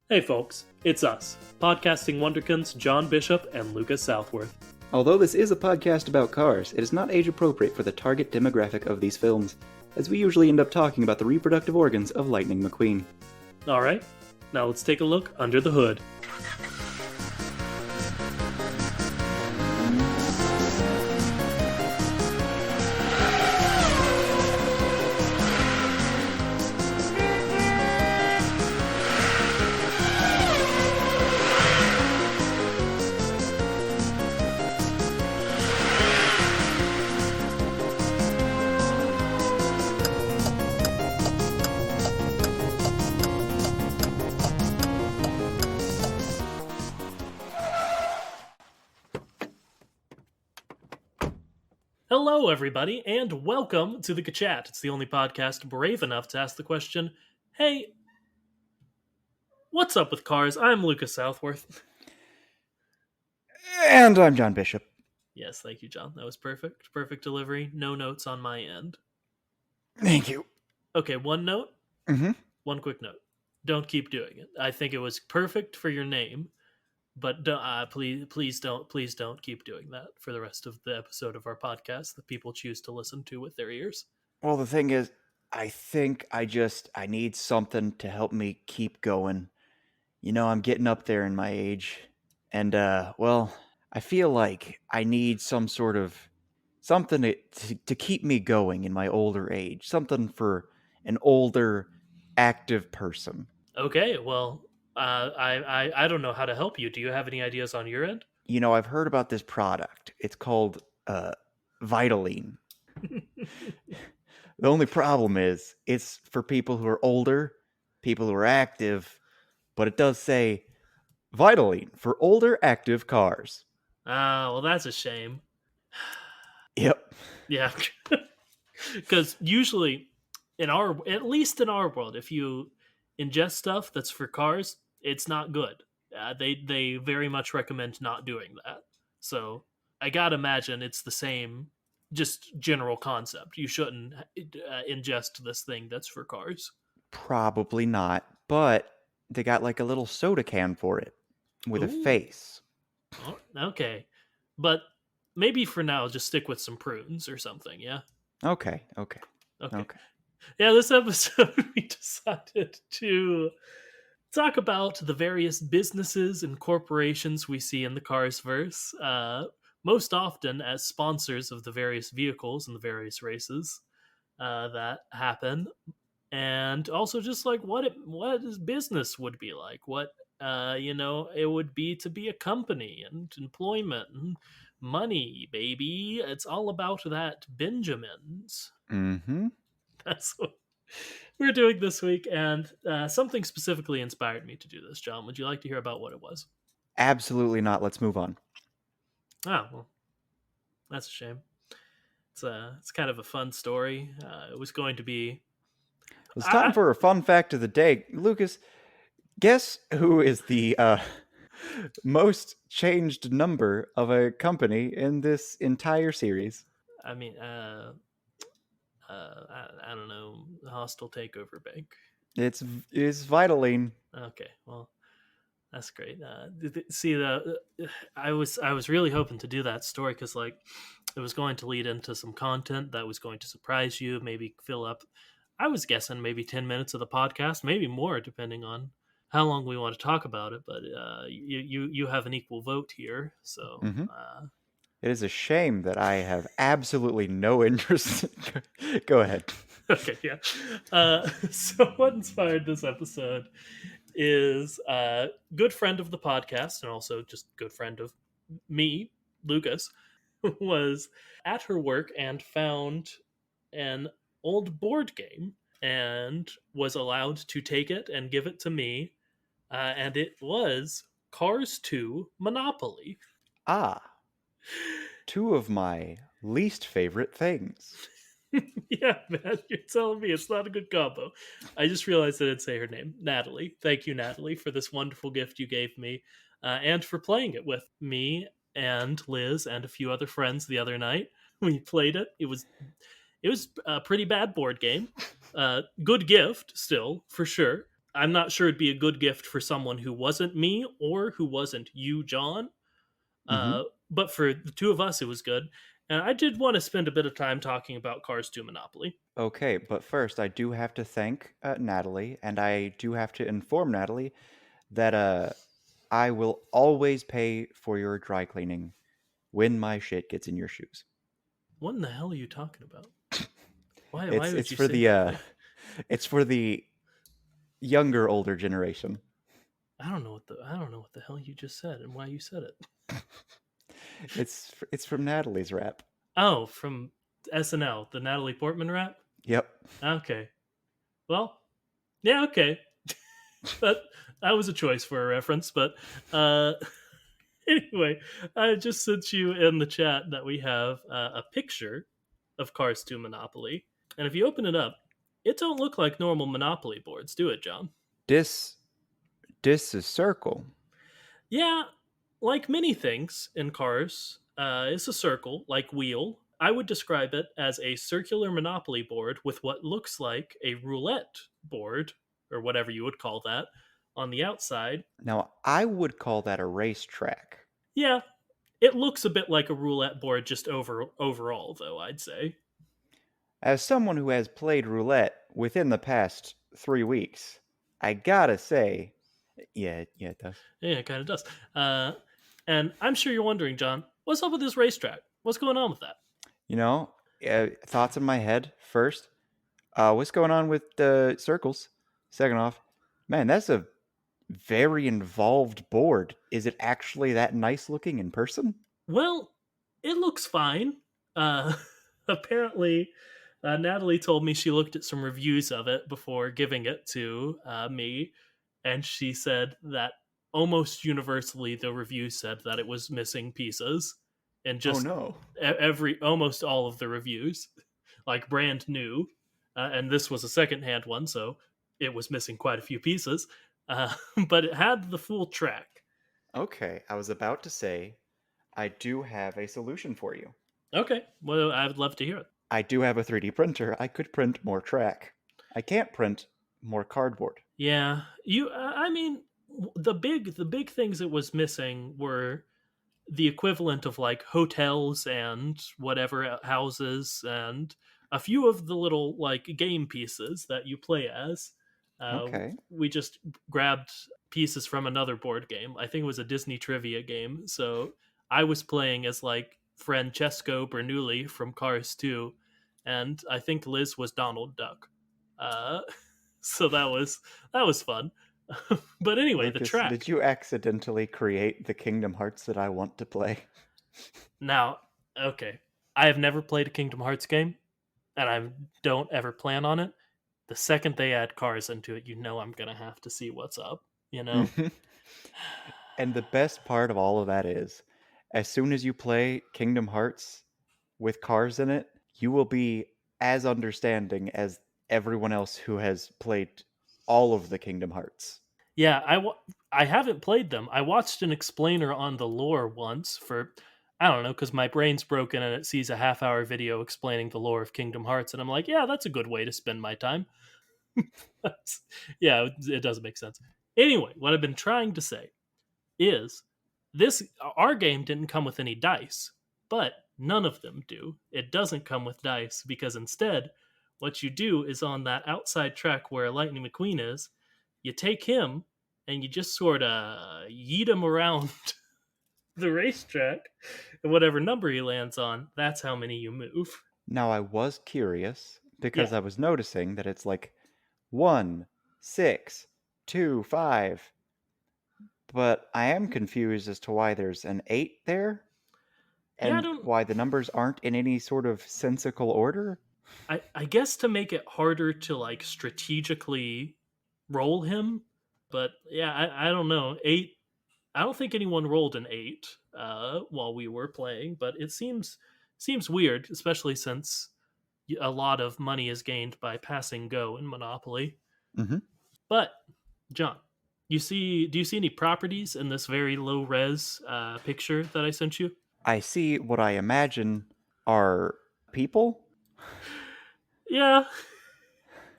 Hey folks, it's us, podcasting wonderkins John Bishop and Lucas Southworth. Although this is a podcast about cars, it is not age appropriate for the target demographic of these films, as we usually end up talking about the reproductive organs of Lightning McQueen. Alright, now let's take a look under the hood. Hello, everybody, and welcome to the Chat. It's the only podcast brave enough to ask the question, hey, what's up with cars? I'm Lucas Southworth. And I'm John Bishop. Yes, thank you, John. That was perfect. Perfect delivery. No notes on my end. Thank you. Okay, one note. One quick note. Don't keep doing it. I think it was perfect for your name. But please don't keep doing that for the rest of the episode of our podcast that people choose to listen to with their ears. Well, the thing is, I think I need something to help me keep going. You know, I'm getting up there in my age. And, I feel like I need some sort of something to keep me going in my older age. Something for an older, active person. Okay, well, I don't know how to help you. Do you have any ideas on your end? You know, I've heard about this product. It's called Vitaline. The only problem is it's for people who are older, people who are active, but it does say Vitaline for older active cars. Well, that's a shame. Yep. Yeah. Because usually, at least in our world, if you ingest stuff that's for cars, it's not good. They very much recommend not doing that. So I gotta imagine it's the same, just general concept. You shouldn't ingest this thing that's for cars. Probably not, but they got like a little soda can for it with a face. Oh, okay. But maybe for now, just stick with some prunes or something, yeah? Okay. Yeah, this episode we decided to talk about the various businesses and corporations we see in the Carsverse, most often as sponsors of the various vehicles and the various races that happen, and also just like what his business would be like, what it would be to be a company and employment and money, baby. It's all about that Benjamins. Mm-hmm. That's what we're doing this week, and something specifically inspired me to do this. John, would you like to hear about what it was? Absolutely not. Let's move on. Oh, well, that's a shame. It's kind of a fun story. It was going to be... It's time for a fun fact of the day. Lucas, guess who is the most changed number of a company in this entire series? I mean, I don't know. Hostile Takeover Bank. It's Vitaline. Okay, well, that's great. See, I was really hoping to do that story because, like, it was going to lead into some content that was going to surprise you, maybe fill up. I was guessing maybe 10 minutes of the podcast, maybe more, depending on how long we want to talk about it. But you have an equal vote here, so. Mm-hmm. It is a shame that I have absolutely no interest. Go ahead. Okay, yeah. So what inspired this episode is a good friend of the podcast and also just good friend of me, Lucas, was at her work and found an old board game and was allowed to take it and give it to me. And it was Cars 2 Monopoly. Two of my least favorite things. Yeah, man, you're telling me it's not a good combo. I just realized I didn't say her name. Natalie. Thank you, Natalie, for this wonderful gift you gave me and for playing it with me and Liz and a few other friends the other night. We played it. It was a pretty bad board game. Good gift, still, for sure. I'm not sure it'd be a good gift for someone who wasn't me or who wasn't you, John. Mhm. But for the two of us, it was good. And I did want to spend a bit of time talking about Cars 2 Monopoly. Okay, but first I do have to thank, Natalie, and I do have to inform Natalie that, I will always pay for your dry cleaning when my shit gets in your shoes. What in the hell are you talking about? Why It's would it's you for say the, that? Like, it's for the younger, older generation. I don't know what the hell you just said and why you said it. It's from Natalie's rap. Oh, from SNL, the Natalie Portman rap? Yep. Okay. Well, yeah, okay. That that was a choice for a reference, but uh anyway, I just sent you in the chat that we have a picture of Cars 2 Monopoly. And if you open it up, it don't look like normal Monopoly boards, do it, John? Dis dis is circle. Yeah, like many things in cars, it's a circle, like wheel. I would describe it as a circular Monopoly board with what looks like a roulette board, or whatever you would call that, on the outside. Now, I would call that a racetrack. Yeah, it looks a bit like a roulette board just overall, though, I'd say. As someone who has played roulette within the past 3 weeks, I gotta say, yeah, it does. Yeah, it kind of does. Uh, and I'm sure you're wondering, John, what's up with this racetrack? What's going on with that? You know, thoughts in my head first. What's going on with the circles? Second off, man, that's a very involved board. Is it actually that nice looking in person? Well, it looks fine. Uh, apparently, Natalie told me she looked at some reviews of it before giving it to me, and she said that almost universally the reviews said that it was missing pieces, and Oh just no. every almost all of the reviews, like brand new, and this was a secondhand one, so it was missing quite a few pieces, uh, but it had the full track. Okay, I was about to say I do have a solution for you. Okay, well, I would love to hear it. I do have a 3D printer. I could print more track. I can't print more cardboard. Yeah, you. I mean, the big things it was missing were the equivalent of like hotels and whatever houses and a few of the little like game pieces that you play as. Okay. We just grabbed pieces from another board game. I think it was a Disney trivia game. So I was playing as like Francesco Bernoulli from Cars 2, and I think Liz was Donald Duck. Uh, so that was fun. But anyway, the Lucas, track. did you accidentally create the Kingdom Hearts that I want to play? Now, okay, I have never played a Kingdom Hearts game, and I don't ever plan on it. The second they add cars into it, you know I'm gonna have to see what's up. You know? Mhm. And the best part of all of that is, as soon as you play Kingdom Hearts with cars in it, you will be as understanding as everyone else who has played all of the Kingdom Hearts. Yeah, I haven't played them. I watched an explainer on the lore once for I don't know because my brain's broken and it sees a half-hour video explaining the lore of Kingdom Hearts, and I'm like, yeah, that's a good way to spend my time. Yeah, it does make sense. Anyway, what I've been trying to say is this our game didn't come with any dice, but none of them do. It doesn't come with dice because instead, what you do is on that outside track where Lightning McQueen is, you take him and you just sort of yeet him around the racetrack, and whatever number he lands on, that's how many you move. Now, I was curious Yeah, because I was noticing that it's like 1, 6, 2, 5, but I am confused as to why there's an 8 there yeah. I and don't. why the numbers aren't in any sort of sensical order. I guess to make it harder to like strategically roll him, but yeah, I don't know. Eight. I don't think anyone rolled an eight while we were playing, but it seems weird, especially since a lot of money is gained by passing go in Monopoly. Mhm. But John, do you see any properties in this very low res picture that I sent you? I see what I imagine are people. Yeah,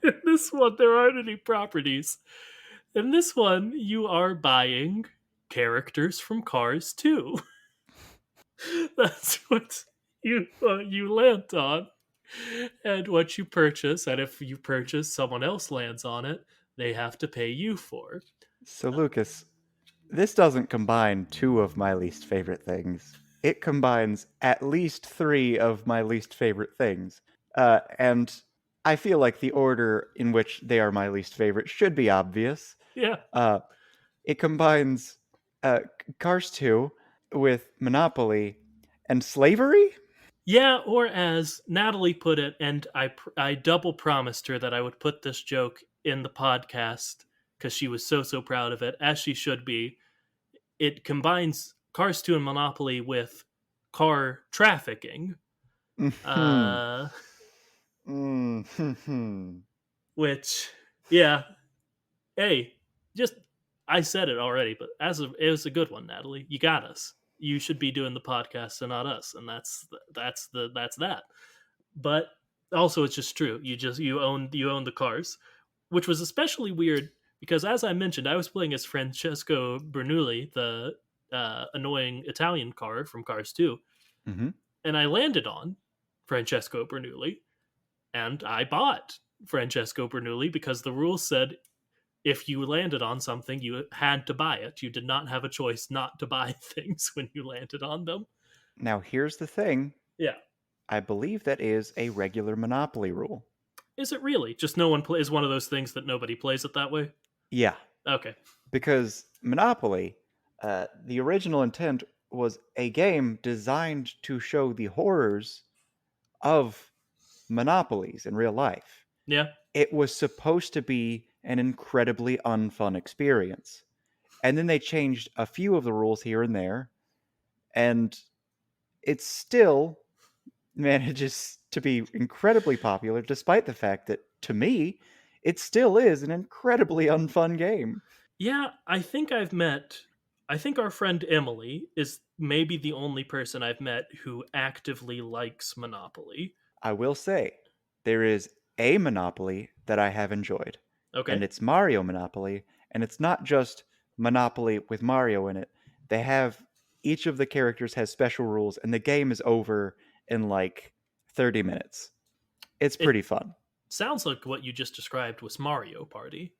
in this one there aren't any properties. In this one, you are buying characters from Cars 2. That's what you land on, and what you purchase. And if you purchase, someone else lands on it. They have to pay you for. So, Lucas, this doesn't combine two of my least favorite things. It combines at least three of my least favorite things. And I feel like the order in which they are my least favorite should be obvious. Yeah, Uh, it combines Cars 2 with Monopoly and slavery? yeah. Or as Natalie put it, and I double promised her that I would put this joke in the podcast because she was so proud of it, as she should be. It combines Cars 2 and Monopoly with car trafficking. Hmm. Uh, Hmm. which, yeah, hey, just I said it already, but it was a good one, Natalie. You got us. You should be doing the podcast and not us, and that's that. But also, it's just true. You own the cars, which was especially weird because, as I mentioned, I was playing as Francesco Bernoulli, the annoying Italian car from Cars 2, Hmm. and I landed on Francesco Bernoulli, and I bought Francesco Bernoulli because the rules said if you landed on something, you had to buy it. You did not have a choice not to buy things when you landed on them. Now, here's the thing. Yeah. I believe that is a regular Monopoly rule. Is it really? Just no one plays one of those things that nobody plays it that way? Yeah, Okay. because Monopoly, the original intent was a game designed to show the horrors of monopolies in real life. Yeah. It was supposed to be an incredibly unfun experience. And then they changed a few of the rules here and there, and it still manages to be incredibly popular, despite the fact that, to me, it still is an incredibly unfun game. Yeah, I think our friend Emily is maybe the only person I've met who actively likes Monopoly. I will say, there is a Monopoly that I have enjoyed, and Okay. it's Mario Monopoly, and it's not just Monopoly with Mario in it. They have each of the characters has special rules, and the game is over in like 30 minutes. It's It pretty fun. sounds like what you just described was Mario Party.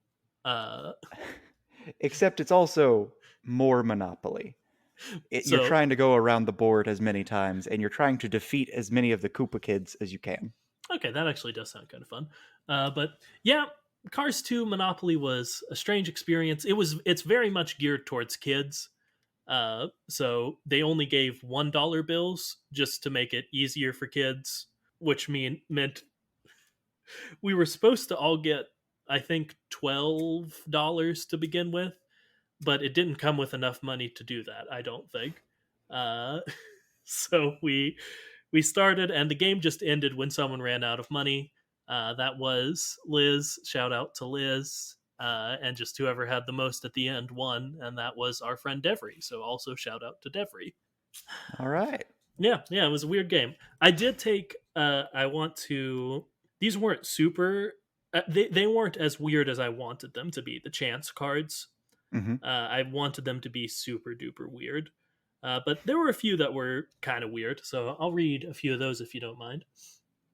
Uh Except it's also more Monopoly. You're so trying to go around the board as many times, and you're trying to defeat as many of the Koopa kids as you can. okay, that actually does sound kind of fun. But yeah, Cars 2 Monopoly was a strange experience. It's very much geared towards kids. So they only gave $1 bills just to make it easier for kids, which meant we were supposed to all get, I think, $12 to begin with, but it didn't come with enough money to do that. I don't think. Uh, so we started, and the game just ended when someone ran out of money. That was Liz. Shout out to Liz. And just whoever had the most at the end won, and that was our friend Devry. So also shout out to Devry. All right. Yeah, it was a weird game. I did take. I want to. These weren't super. They weren't as weird as I wanted them to be. The chance cards. Mm-hmm. I wanted them to be super duper weird. But there were a few that were kind of weird, so I'll read a few of those if you don't mind.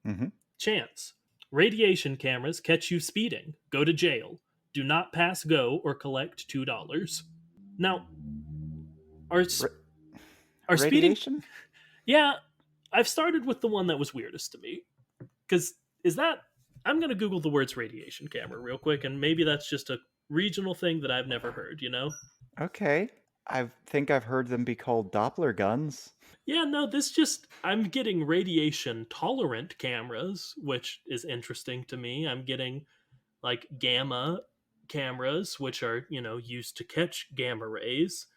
Mm-hmm. Chance. Radiation cameras catch you speeding. Go to jail. Do not pass go or collect $2. Now, are Ra- are speeding? radiation? Yeah, I've started with the one that was weirdest to me. Because is that? I'm gonna Google the words radiation camera real quick, and maybe that's just a regional thing that I've never heard. Okay. I think I've heard them be called Doppler guns. Yeah, no, this just I'm getting radiation tolerant cameras, which is interesting to me. I'm getting like gamma cameras, which are, used to catch gamma rays,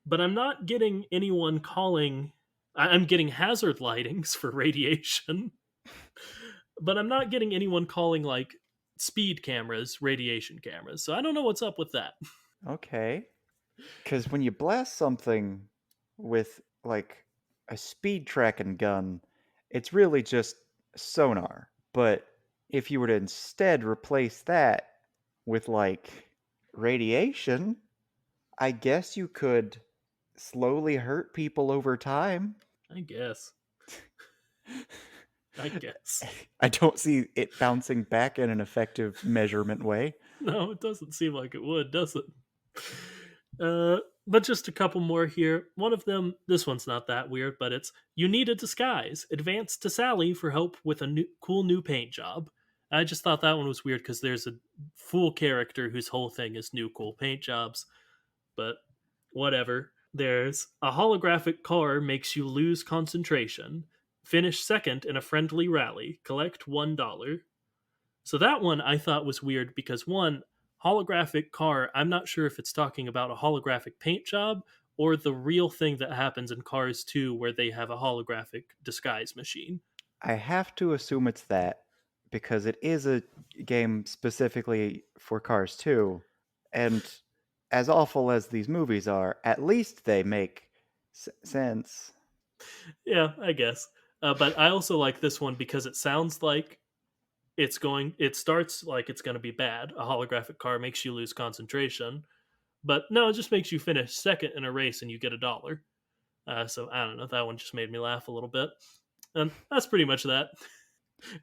but I'm not getting anyone calling I'm getting hazard lightings for radiation, but I'm not getting anyone calling like speed cameras radiation cameras. So I don't know what's up with that. Okay. Because when you blast something with, like, a speed tracking gun, it's really just sonar. But if you were to instead replace that with, like, Radiation? I guess you could slowly hurt people over time. I guess. I guess. I don't see it bouncing back in an effective measurement way. No, it doesn't seem like it would, does it? But just a couple more here. One of them, this one's not that weird, but it's you need a disguise. Advance to Sally for help with a cool new paint job. I just thought that one was weird because there's a full character whose whole thing is new cool paint jobs, but whatever. There's a holographic car makes you lose concentration. Finish second in a friendly rally. Collect $1. So that one I thought was weird because one, holographic car, I'm not sure if it's talking about a holographic paint job or the real thing that happens in Cars 2 where they have a holographic disguise machine. I have to assume it's that because it is a game specifically for Cars 2, and as awful as these movies are, at least they make sense. Yeah, I guess. But I also like this one because it sounds like it starts like it's going to be bad. A holographic car makes you lose concentration. But no, it just makes you finish second in a race and you get $1. So I don't know. That one just made me laugh a little bit. And that's pretty much that.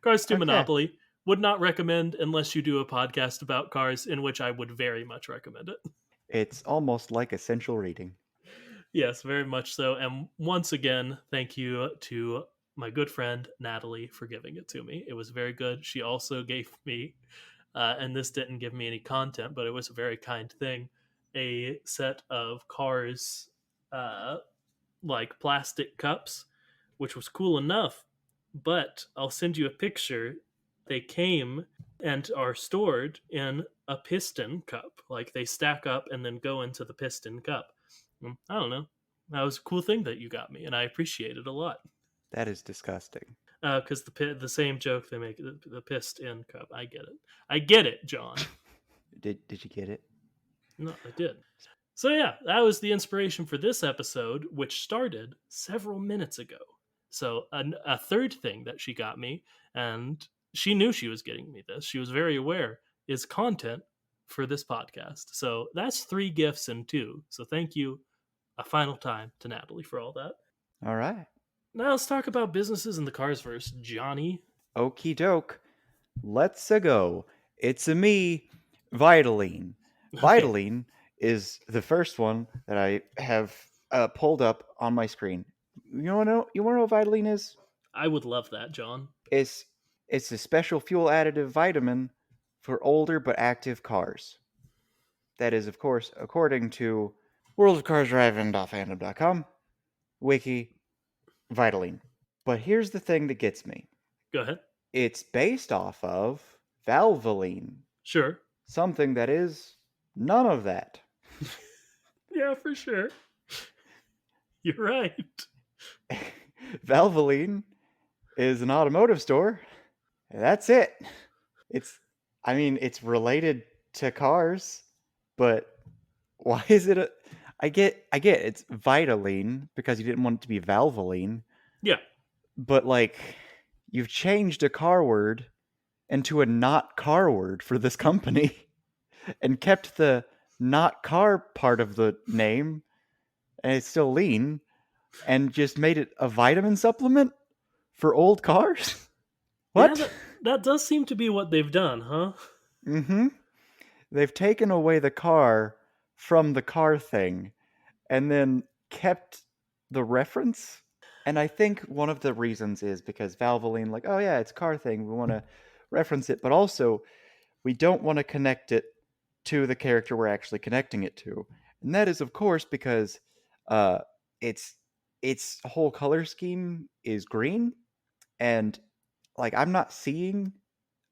Cars 2 Okay. Monopoly. Would not recommend unless you do a podcast about cars, in which I would very much recommend it. It's almost like essential reading. Yes, very much so. And once again, thank you to my good friend Natalie for giving it to me. It was very good. She also gave me, and this didn't give me any content, but it was a very kind thing, a set of cars, uh, like plastic cups, which was cool enough. But I'll send you a picture. They came and are stored in a piston cup. Like they stack up and then go into the piston cup. I don't know. That was a cool thing that you got me, and I appreciate it a lot. That is disgusting. Because the same joke they make, the pissed in cup. I get it. I get it, John. Did you get it? No, I did. So yeah, that was the inspiration for this episode, which started several minutes ago. So a third thing that she got me, and she knew she was getting me this. She was very aware is content for this podcast. So that's 3 gifts in 2. So thank you a final time to Natalie for all that. All right. Now let's talk about businesses in the cars verse. Johnny. Okie doke. Let's a go. It's a me, Vitaline. Okay, Vitaline is the first one that I have pulled up on my screen. You want to know? You want to know what Vitaline is? I would love that, John. It's it's a special fuel additive vitamin for older but active cars. That is, of course, according to worldofcarsdriving.fandom.com, wiki, Vitaline. But here's the thing that gets me. Go ahead. It's based off of Valvoline, Sure. something that is none of that. Yeah, for sure. You're right. Valvoline is an automotive store. That's it. It's, I mean, it's related to cars, but why is it a? I get it's Vitaline because you didn't want it to be Valvoline, Yeah. but like, you've changed a car word into a not car word for this company and kept the not car part of the name, and it's still lean, and just made it a vitamin supplement for old cars. Yeah, What? that does seem to be what they've done, huh? Mm-hmm. They've taken away the car from the car thing and then kept the reference. And I think one of the reasons is because Valvoline, like, oh yeah, it's a car thing. We want to reference it, but also we don't want to connect it to the character we're actually connecting it to. And that is, of course, because uh, its its whole color scheme is green, and like I'm not seeing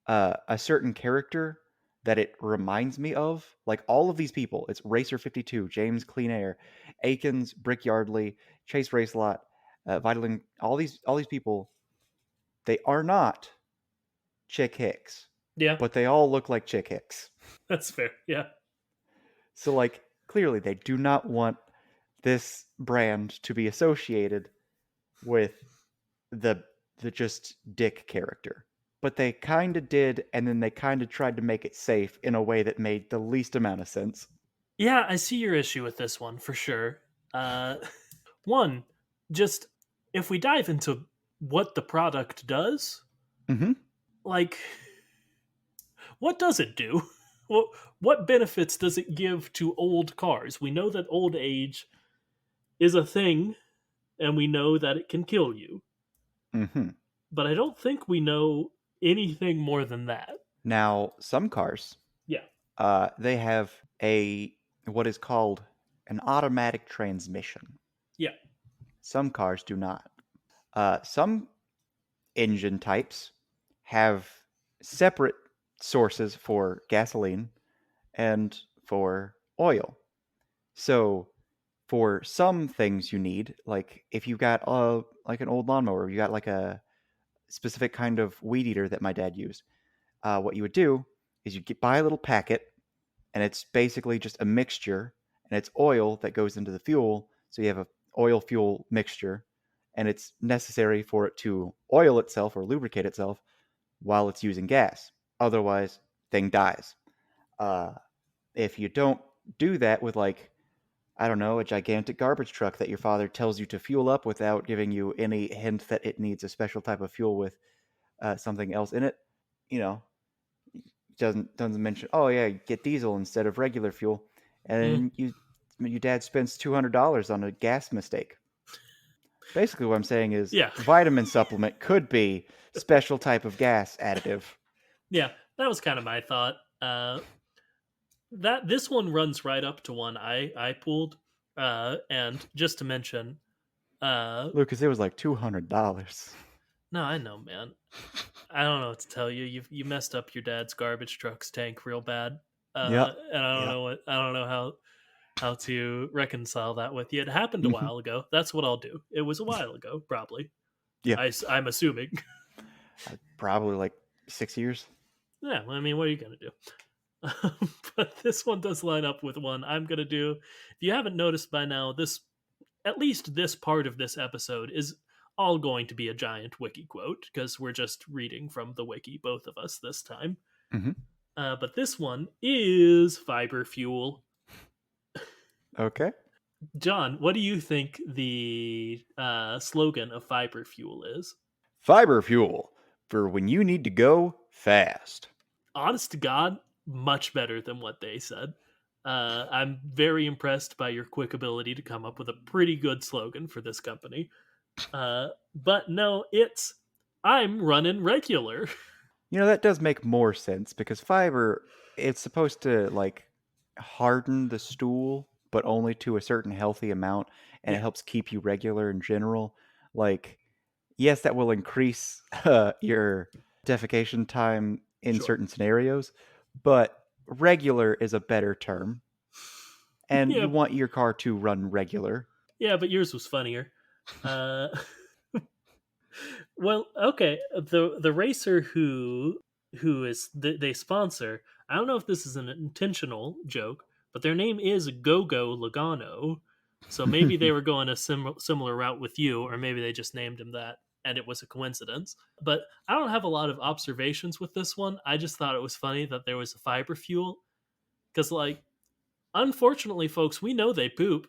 a certain character that it reminds me of. Like all of these people, it's Racer 52, James Clean Air, Akins, Brickyardly, Chase Racelot, Vitamin, all these people, they are not Chick Hicks, Yeah, but they all look like Chick Hicks. that's fair. Yeah. So like clearly they do not want this brand to be associated with the the just dick character. but they kind of did, and then they kind of tried to make it safe in a way that made the least amount of sense. Yeah, I see your issue with this one for sure. Uh, one, just if we dive into what the product does, Hmm. like, what does it do? What what benefits does it give to old cars? We know that old age is a thing, and we know that it can kill you, Hmm. but I don't think we know anything more than that. Now, some cars, Yeah, they have a what is called an automatic transmission. yeah, Some cars do not. Some engine types have separate sources for gasoline and for oil. So for some things you need, like if you got like an old lawnmower, you got like a specific kind of weed eater that my dad used. What you would do is buy a little packet, and it's basically just a mixture, and it's oil that goes into the fuel. So you have a oil fuel mixture, and it's necessary for it to oil itself or lubricate itself while it's using gas. Otherwise, thing dies. Uh, if you don't do that with like I don't know, a gigantic garbage truck that your father tells you to fuel up without giving you any hint that it needs a special type of fuel with something else in it. You know, doesn't mention. Oh yeah, get diesel instead of regular fuel, mm, and your dad spends $200 on a gas mistake. Basically, what I'm saying is yeah, vitamin supplement could be special type of gas additive. yeah. That was kind of my thought. That this one runs right up to one I pulled, and just to mention, uh, Lucas, it was like $200. no, I know, man. I don't know what to tell you. You messed up your dad's garbage truck's tank real bad, Yep. and Yep. I don't know how to reconcile that with you. It happened a Hmm. while ago. That's what I'll do. It was a while ago, probably. Yeah. I'm assuming. Probably like 6 years. Yeah, I mean, what are you gonna do? But this one does line up with one I'm gonna do. If you haven't noticed by now, this at least this part of this episode is all going to be a giant wiki quote because we're just reading from the wiki, both of us this time. Hmm. But this one is fiber fuel. Okay. John, what do you think the slogan of fiber fuel is? Fiber fuel for when you need to go fast. Honest to God, much better than what they said. I'm very impressed by your quick ability to come up with a pretty good slogan for this company. But no, it's I'm running regular. That does make more sense because fiber, it's supposed to like harden the stool, but only to a certain healthy amount, and it Yeah, helps keep you regular in general. Like, yes, that will increase your defecation time in sure. certain scenarios, but regular is a better term, and Yeah, you want your car to run regular. yeah, but yours was funnier. Uh, well, okay. The racer who is they sponsor. I don't know if this is an intentional joke, but their name is Gogo Logano. So maybe they were going a similar route with you, or maybe they just named him that, and it was a coincidence. But I don't have a lot of observations with this one. I just thought it was funny that there was a fiber fuel because, like, unfortunately, folks, we know they poop.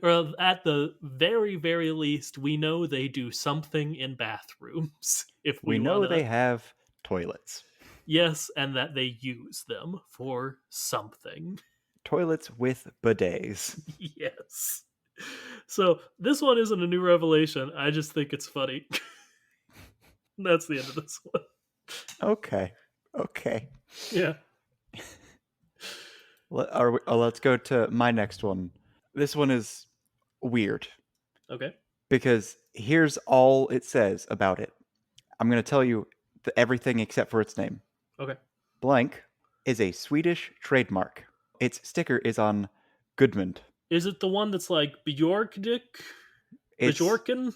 Or at the very, very least, we know they do something in bathrooms if We we know they wanna. have toilets. Yes, and that they use them for something. Toilets with bidets. Yes. So this one isn't a new revelation. I just think it's funny. That's the end of this one. Okay. Okay. Yeah. Let's go to my next one. This one is weird Okay. because here's all it says about it. I'm going to tell you everything except for its name. Okay. Blank is a Swedish trademark. Its sticker is on Goodman. Is it the one that's like Bjorkdick? It's Bjorken?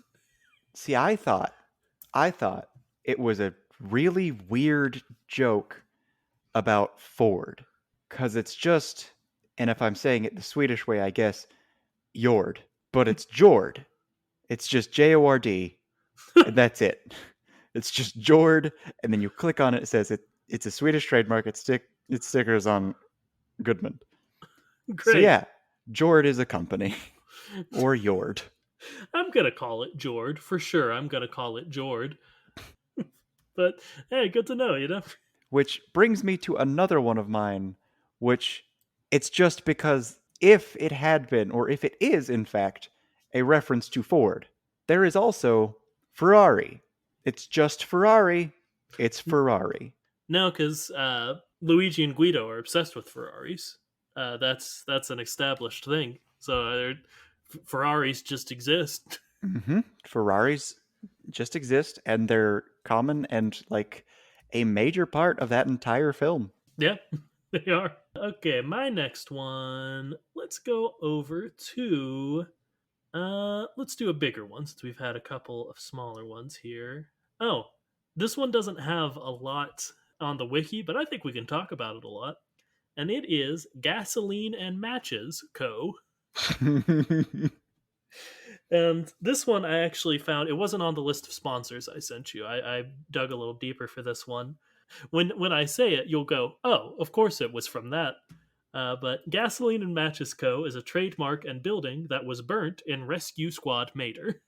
see, I thought it was a really weird joke about Ford because it's just, and if I'm saying it the Swedish way, I guess Jord, but it's Jord. It's just Jord, and that's it. It's just Jord, and then you click on it. It says it's a Swedish trademark. It stickers on Goodman. So Great. yeah, Jord is a company or Jord. I'm gonna call it Jord for sure. I'm gonna call it Jord. But hey, good to know. You know. Which brings me to another one of mine, which it's just because if it had been, or if it is in fact, a reference to Ford, there is also Ferrari. It's just Ferrari. It's Ferrari. No, because Luigi and Guido are obsessed with Ferraris. That's an established thing. So Ferraris just exist. Ferraris just exist, and they're common and like a major part of that entire film. Yeah, they are. Okay, my next one. Let's go over to let's do a bigger one since we've had a couple of smaller ones here. Oh, this one doesn't have a lot on the wiki, but I think we can talk about it a lot. And it is Gasoline and Matches Co. And this one I actually found it wasn't on the list of sponsors I sent you. I dug a little deeper for this one. When I say it, you'll go, "Oh, of course it was from that." But Gasoline and Matches Co. is a trademark and building that was burnt in Rescue Squad Mater.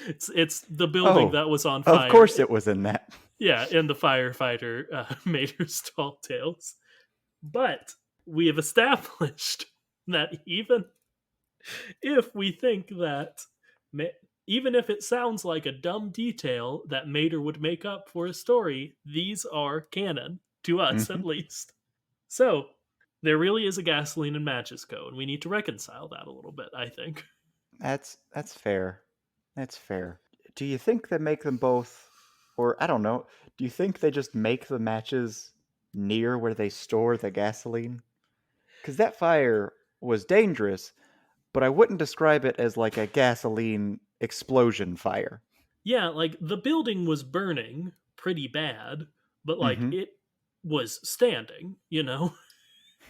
It's the building Oh, that was on of fire. course it was in that. Yeah, in the firefighter Mater's tall tales. But we have established that if we think that even if it sounds like a dumb detail that Mater would make up for a story, these are canon to us hmm at least. So there really is a Gasoline and Matches Co, and we need to reconcile that a little bit. I think. That's fair. That's fair. Do you think they make them both, or I don't know? Do you think they just make the matches near where they store the gasoline? Because that fire was dangerous, but I wouldn't describe it as like a gasoline explosion fire. Yeah, like the building was burning pretty bad, but like hmm it was standing. You know,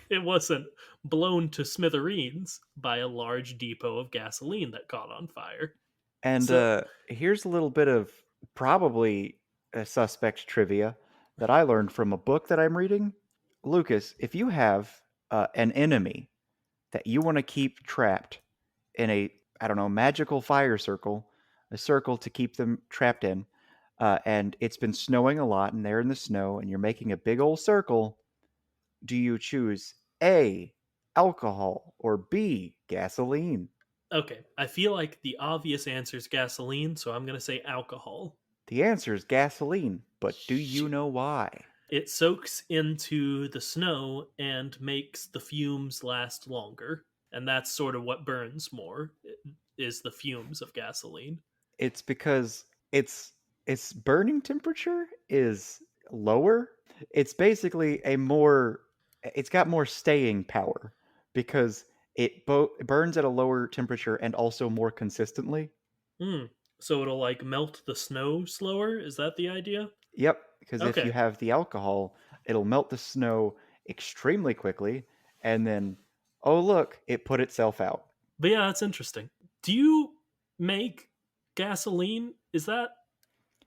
it wasn't blown to smithereens by a large depot of gasoline that caught on fire. And So here's a little bit of probably a suspect trivia that I learned from a book that I'm reading. Lucas, if you have an enemy that you want to keep trapped in a, I don't know, magical fire circle, a circle to keep them trapped in, and it's been snowing a lot and they're in the snow and you're making a big old circle, do you choose A, alcohol, or B, gasoline? okay, I feel like the obvious answer is gasoline, so I'm gonna say alcohol. The answer is gasoline, but do you Shit. know why? It soaks into the snow and makes the fumes last longer, and that's sort of what burns more is the fumes of gasoline. It's because its burning temperature is lower. It's basically a more it's got more staying power because it burns at a lower temperature and also more consistently. Hmm. So it'll like melt the snow slower. Is that the idea? Yep, because if you Okay. have the alcohol, it'll melt the snow extremely quickly and then oh look, it put itself out. But yeah, that's interesting. Do you make gasoline? Is that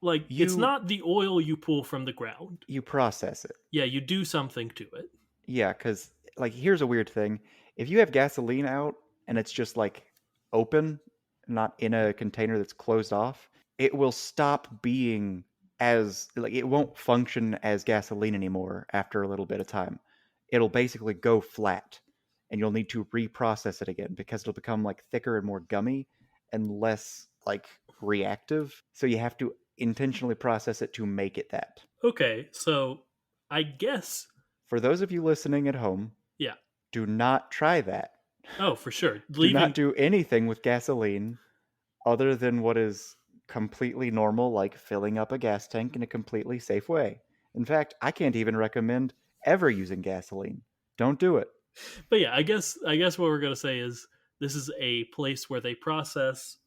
like it's You not the oil you pull from the ground? you process it. Yeah, you do something to it. Yeah, because like here's a weird thing. If you have gasoline out and it's just like open, not in a container that's closed off, it will stop being as like it won't function as gasoline anymore after a little bit of time. It'll basically go flat and you'll need to reprocess it again because it'll become like thicker and more gummy and less like reactive. So you have to intentionally process it to make it that. Okay, so I guess For those of you listening at home, yeah. do not try that. Oh, for sure. Do not Leaving do anything with gasoline other than what is completely normal, like filling up a gas tank in a completely safe way. In fact, I can't even recommend ever using gasoline. Don't do it. but yeah, I guess what we're going to say is this is a place where they process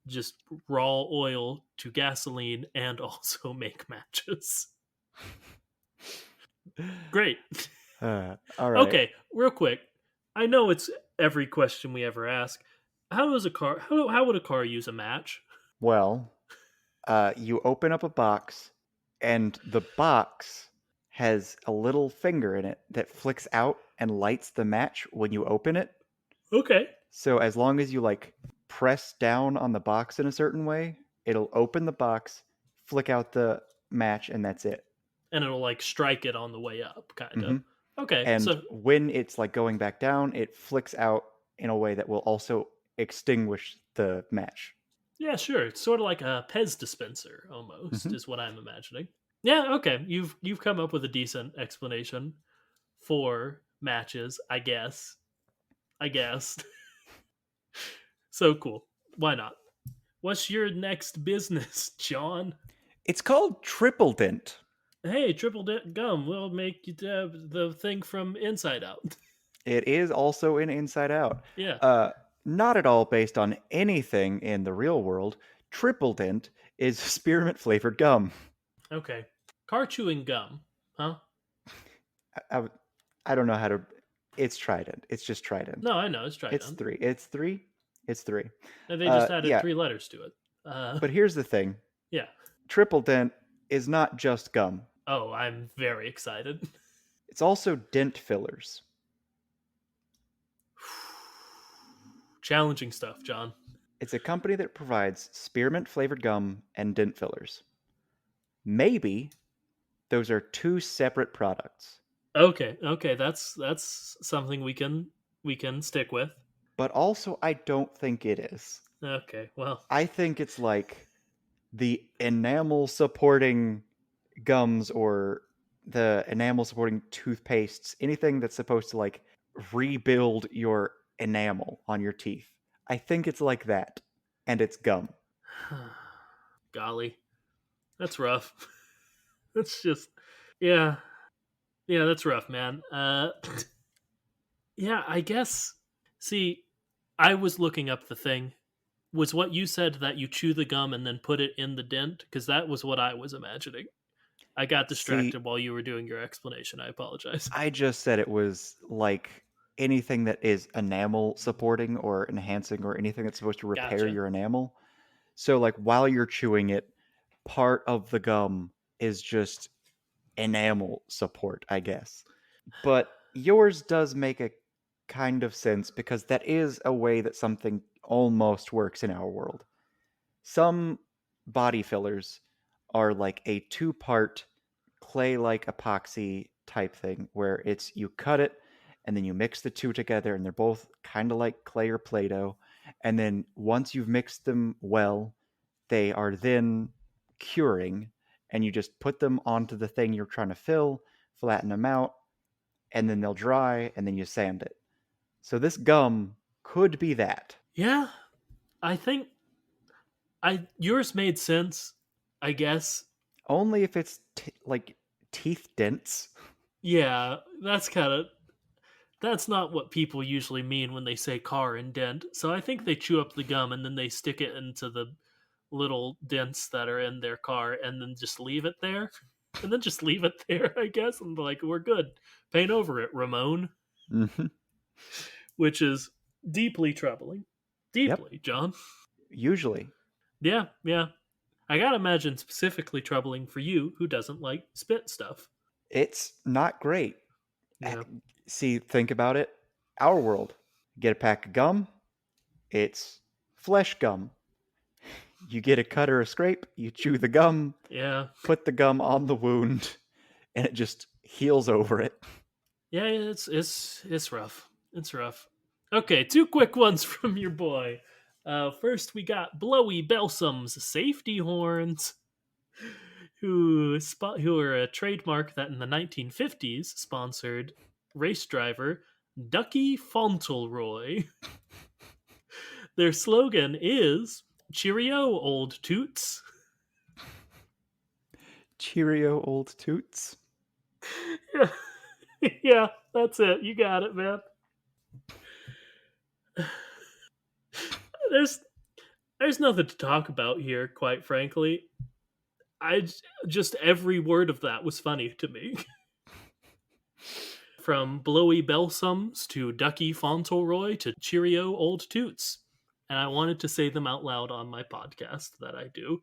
just raw oil to gasoline and also make matches. Great. All right. Okay, real quick. I know it's every question we ever ask. How does a car how would a car use a match? Well, You open up a box, and the box has a little finger in it that flicks out and lights the match when you open it. Okay. So as long as you like press down on the box in a certain way, it'll open the box, flick out the match, and that's it. And it'll like strike it on the way up, kind of. hmm Okay, And so when it's like going back down, it flicks out in a way that will also extinguish the match. yeah, sure. It's sort of like a Pez dispenser almost hmm is what I'm imagining. Yeah, okay. You've come up with a decent explanation for matches, I guess. I guess. So cool. Why not? What's your next business, John? It's called triple dent. Hey, triple dent gum will make you the thing from Inside Out. It is also in Inside Out. Yeah. Uh, Not at all based on anything in the real world. Triple dent is spearmint flavored gum. Okay. Car chewing gum, huh? I, I, I don't know how to. It's Trident. It's just Trident. No, I know. It's It's Trident. three. It's three. It's three. And they just added Yeah. 3 letters to it. Uh, But here's the thing. yeah. Triple dent is not just gum. Oh, I'm very excited. It's also dent fillers. Challenging stuff, John. It's a company that provides spearmint flavored gum and dent fillers. Maybe those are two separate products. Okay, that's something we can stick with. But also, I don't think it is. Okay, well, I think it's like the enamel supporting gums or the enamel supporting toothpastes, anything that's supposed to like rebuild your enamel on your teeth. I think it's like that. And it's gum. golly, that's rough. That's just, yeah, yeah, that's rough, man. Yeah, I guess. See, I was looking up the thing. Was what you said that you chew the gum and then put it in the dent? Because that was what I was imagining. I got See, distracted while you were doing your explanation. I apologize. I just said it was like anything that is enamel supporting or enhancing or anything that's supposed to repair Gotcha. your enamel. So, like, while you're chewing it, part of the gum is just enamel support, I guess. But yours does make a kind of sense because that is a way that something almost works in our world. Some body fillers are like a two-part clay-like epoxy type thing where it's you cut it and then you mix the two together and they're both kind of like clay or play-doh, and then once you've mixed them well, they are then curing, and you just put them onto the thing you're trying to fill, flatten them out, and then they'll dry, and then you sand it. So this gum could be that. Yeah, I think I yours made sense. I guess. Only if it's like teeth dents. Yeah, that's not what people usually mean when they say car and dent. So I think they chew up the gum and then they stick it into the little dents that are in their car and then just leave it there. And then just leave it there, I guess, and like we're good. Paint over it, Ramon, hmm which is deeply troubling. Yep. Deeply, John. Usually. Yeah, yeah. I gotta imagine specifically troubling for you who doesn't like spit stuff. It's not great. Yeah. See, think about it. Our world. Get a pack of gum. It's flesh gum. You get a cut or a scrape, you chew the gum, Yeah. put the gum on the wound, and it just heals over it. Yeah, it's rough. It's rough. Okay, 2 quick ones from your boy. First, we got Blowy Belsum's safety horns, who are a trademark that in the 1950s sponsored race driver Ducky Fauntleroy. Their slogan is "Cheerio, old toots." Cheerio, old toots. Yeah, yeah, that's it. You got it, man. There's there's nothing to talk about here, quite frankly. I just every word of that was funny to me. From blowy belsums to Ducky Fauntleroy to Cheerio old toots. And I wanted to say them out loud on my podcast that I do.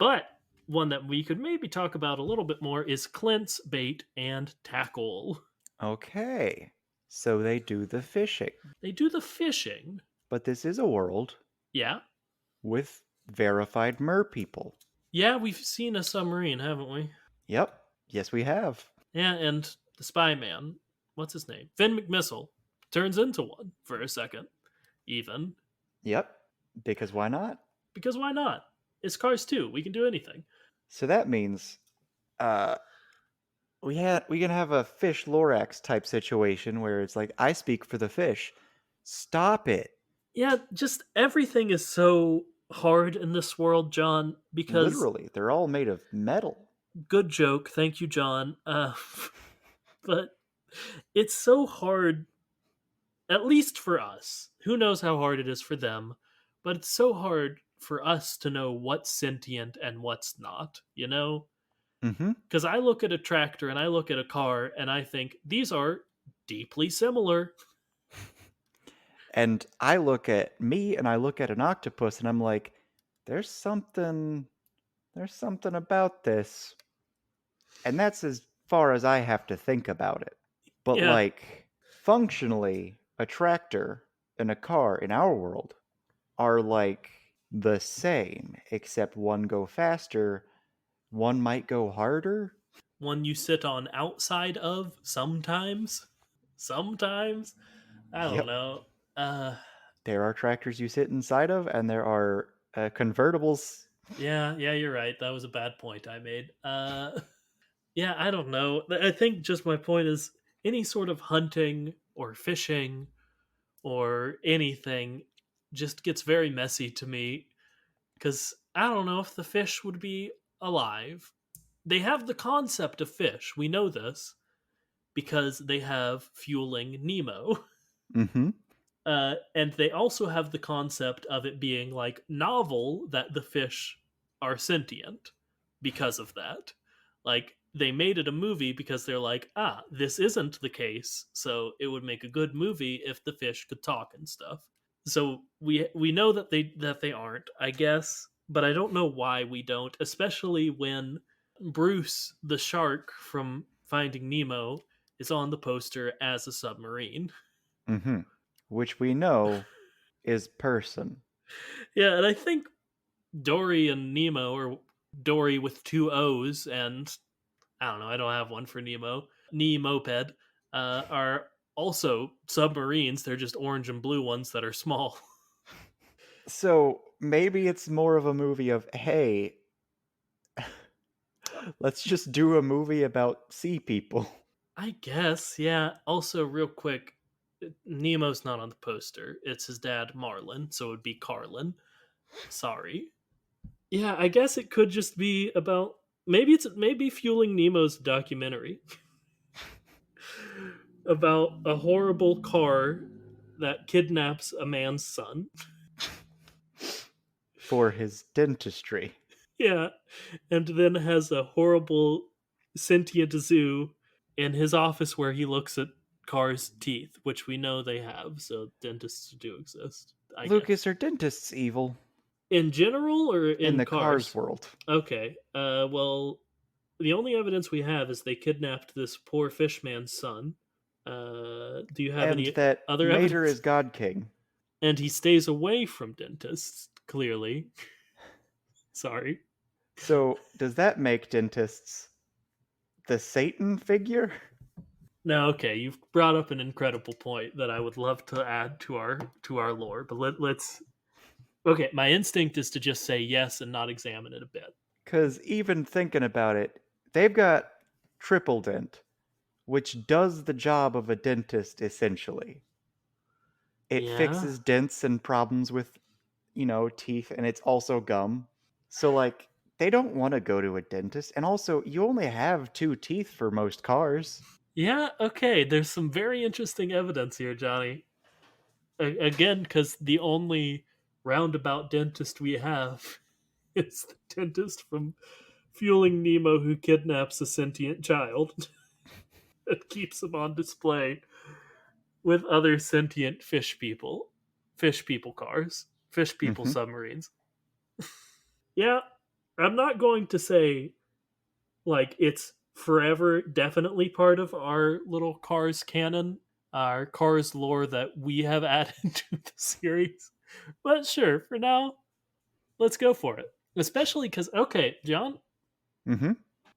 But one that we could maybe talk about a little bit more is Clint's bait and tackle. Okay. So they do the fishing. They do the fishing. But this is a world Yeah. with verified mer people. Yeah, we've seen a submarine, haven't we? Yep. Yes, we have. Yeah, and the spy man, what's his name? Finn McMissile turns into one for a second, even. Yep. Because why not? Because why not? It's Cars 2. We can do anything. So that means uh we can have a fish Lorax type situation where it's like I speak for the fish. Stop it. Yeah, just everything is so hard in this world, John, because Literally, they're all made of metal. good joke. Thank you, John. But it's so hard, at least for us. Who knows how hard it is for them, but it's so hard for us to know what's sentient and what's not, you know? Mm-hmm. Because I look at a tractor and I look at a car and I think these are deeply similar. And I look at me and I look at an octopus and I'm like, there's something about this. And that's as far as I have to think about it. But Yeah, like functionally, a tractor and a car in our world are like the same, except one go faster, one might go harder. one you sit on outside of sometimes. Sometimes. I don't Yep. know. Uh, There are tractors you sit inside of, and there are convertibles. yeah, you're right. That was a bad point I made. Yeah, I don't know. I think just my point is any sort of hunting or fishing or anything just gets very messy to me because I don't know if the fish would be alive. They have the concept of fish. We know this because they have fueling Nemo. Mm-hmm. And they also have the concept of it being like novel that the fish are sentient because of that. Like they made it a movie because they're like, this isn't the case, so it would make a good movie if the fish could talk and stuff. So we know that they aren't, I guess, but I don't know why we don't, especially when Bruce the shark from Finding Nemo is on the poster as a submarine. Mm-hmm. Which we know is person. Yeah, and I think Dory and Nemo, or Dory with two O's, and I don't know, I don't have one for Nemo, Moped, are also submarines. They're just orange and blue ones that are small. So maybe it's more of a movie of, hey, let's just do a movie about sea people. I guess, yeah. Also, real quick, Nemo's not on the poster. It's his dad, Marlin, so it would be Carlin. Sorry. Yeah, I guess it could just be about maybe Fueling Nemo's documentary about a horrible car that kidnaps a man's son. For his dentistry. Yeah, and then has a horrible sentient zoo in his office where he looks at cars' teeth, which we know they have, so dentists do exist, I Lucas, guess. are dentists evil? In general or In in the Cars cars? world. Okay. Well, the only evidence we have is they kidnapped this poor fishman's son. Do you have And any that other Mater evidence? is God King. And he stays away from dentists, clearly. Sorry. So does that make dentists the Satan figure? Now, okay, you've brought up an incredible point that I would love to add to our lore, but let's. Okay, my instinct is to just say yes and not examine it a bit. Because even thinking about it, they've got triple dent, which does the job of a dentist essentially. It Yeah, fixes dents and problems with, teeth, and it's also gum. So, like, they don't want to go to a dentist. And also, you only have two teeth for most cars. yeah. Okay, there's some very interesting evidence here, Johnny. Again, because the only roundabout dentist we have is the dentist from Fueling Nemo who kidnaps a sentient child and keeps him on display with other sentient fish people cars, fish people Hmm. submarines. Yeah, I'm not going to say like it's forever definitely part of our little Cars canon, our Cars lore that we have added to the series. But sure, for now, let's go for it. Especially because, okay, John, Mm-hmm.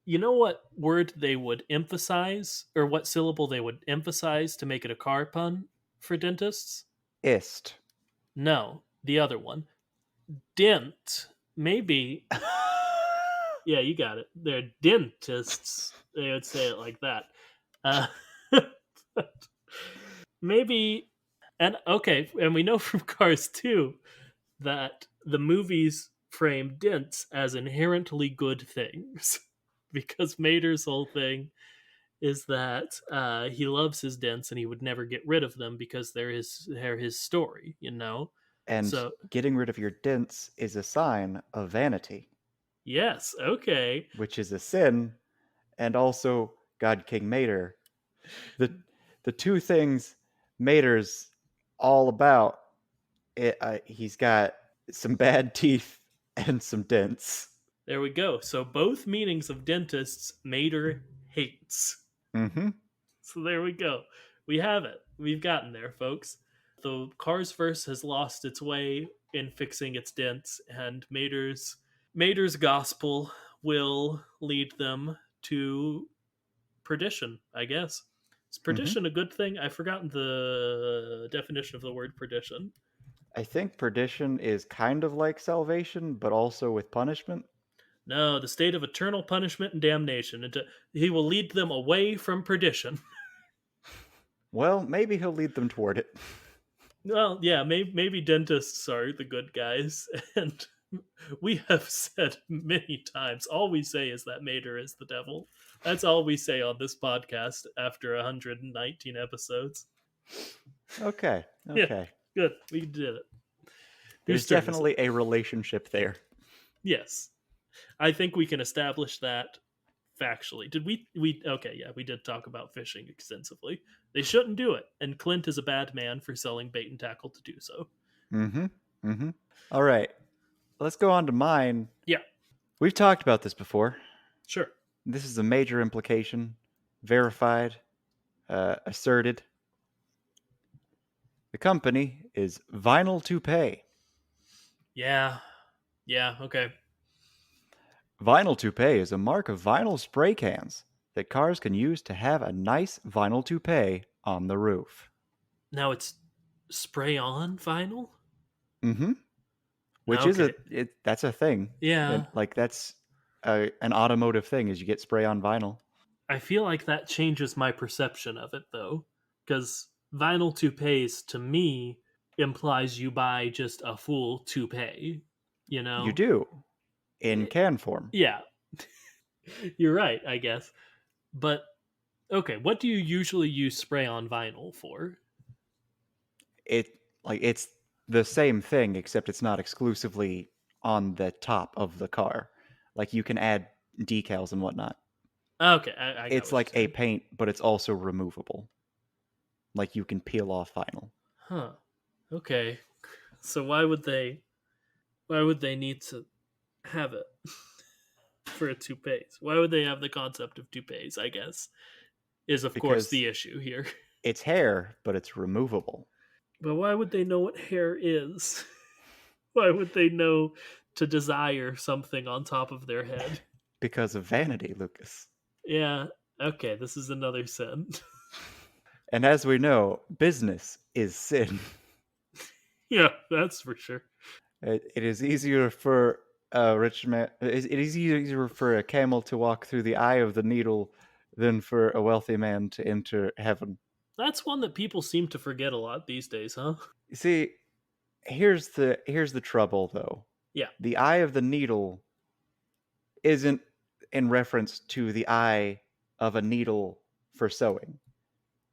you know what word they would emphasize, or what syllable they would emphasize to make it a car pun for dentists? Ist. No, the other one. Dent. Maybe. Yeah, you got it. They're dentists. They would say it like that. Uh, maybe. And okay, and we know from Cars 2 that the movies frame dents as inherently good things. Because Mater's whole thing is that he loves his dents and he would never get rid of them because they're his story, you know? And So, getting rid of your dents is a sign of vanity, yes, okay. which is a sin, and also God King Mater. The the two things Mater's all about. He's got some bad teeth and some dents. There we go. So, both meanings of dentists Mater hates. Mm-hmm. So, there we go. We have it. We've gotten there, folks. The Cars verse has lost its way in fixing its dents, and Mater's gospel will lead them to perdition, I guess. Is Mm-hmm. perdition a good thing? I've forgotten the definition of the word perdition. I think perdition is kind of like salvation, but also with punishment. No, the state of eternal punishment and damnation. He will lead them away from perdition. Well, maybe he'll lead them toward it. Well, yeah, maybe dentists are the good guys, and we have said many times. All we say is that Mater is the devil. That's all we say on this podcast after 119 episodes. Okay, Yeah, okay. good. We did it. There's Whose turn is it? definitely a relationship there. Yes, I think we can establish that factually. Did we okay, yeah, we did talk about fishing extensively. They shouldn't do it, and Clint is a bad man for selling bait and tackle to do so. Mm-hmm. Mm-hmm. All right. Let's go on to mine. Yeah, We've talked about this before. sure. This is a major implication, verified, asserted. The company is Vinyl Toupee. Yeah. Yeah, okay. Vinyl Toupee is a mark of vinyl spray cans that cars can use to have a nice vinyl toupee on the roof. Now it's spray on vinyl? Mm-hmm. Which is Okay. that's a thing, and Yeah. like that's an automotive thing. Is you get spray on vinyl. I feel like that changes my perception of it though. Because vinyl toupees to me implies you buy just a full toupee, you You know? do in can form. Yeah. You're right, I guess. But okay, what do you usually use spray on vinyl for? It's the same thing except it's not exclusively on the top of the car. Like you can add decals and whatnot. Okay, I got It's what you're like a saying. paint, but it's also removable. Like you can peel off vinyl Huh. Okay. So why would they need to have it for a toupees? Why would they have the concept of toupees, I guess, is of course because the issue here. it's hair, but it's removable. But why would they know what hair is? Why would they know to desire something on top of their head? Because of vanity, Lucas. Yeah, okay, this is another sin. And as we know, business is sin. Yeah, that's for sure. It is easier for a rich man. It is easier for a camel to walk through the eye of the needle than for a wealthy man to enter heaven. That's one that people seem to forget a lot these days, huh? You see, here's the trouble though. Yeah. The eye of the needle isn't in reference to the eye of a needle for sewing.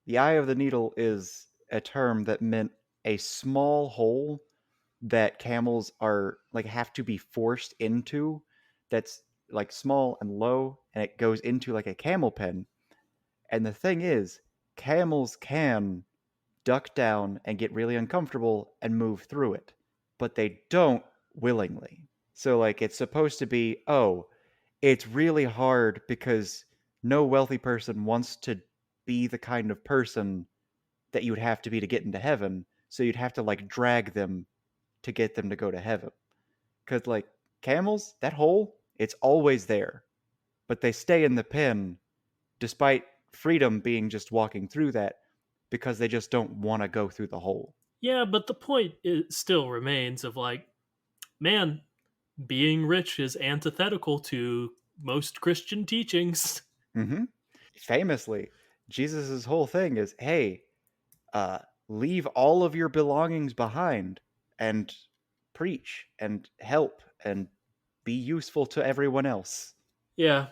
The eye of the needle is a term that meant a small hole that camels are like have to be forced into, that's like small and low, and it goes into like a camel pen. And the thing is, camels can duck down and get really uncomfortable and move through it, but they don't willingly. So like it's supposed to be, oh, it's really hard because no wealthy person wants to be the kind of person that you would have to be to get into heaven. So you'd have to like drag them to get them to go to heaven. Cuz like camels, that hole, it's always there. But they stay in the pen despite freedom being just walking through that because they just don't want to go through the hole. Yeah, but the point still remains of like, man, being rich is antithetical to most Christian teachings. Mm-hmm. Famously, Jesus' whole thing is, hey, leave all of your belongings behind and preach and help and be useful to everyone else. Yeah,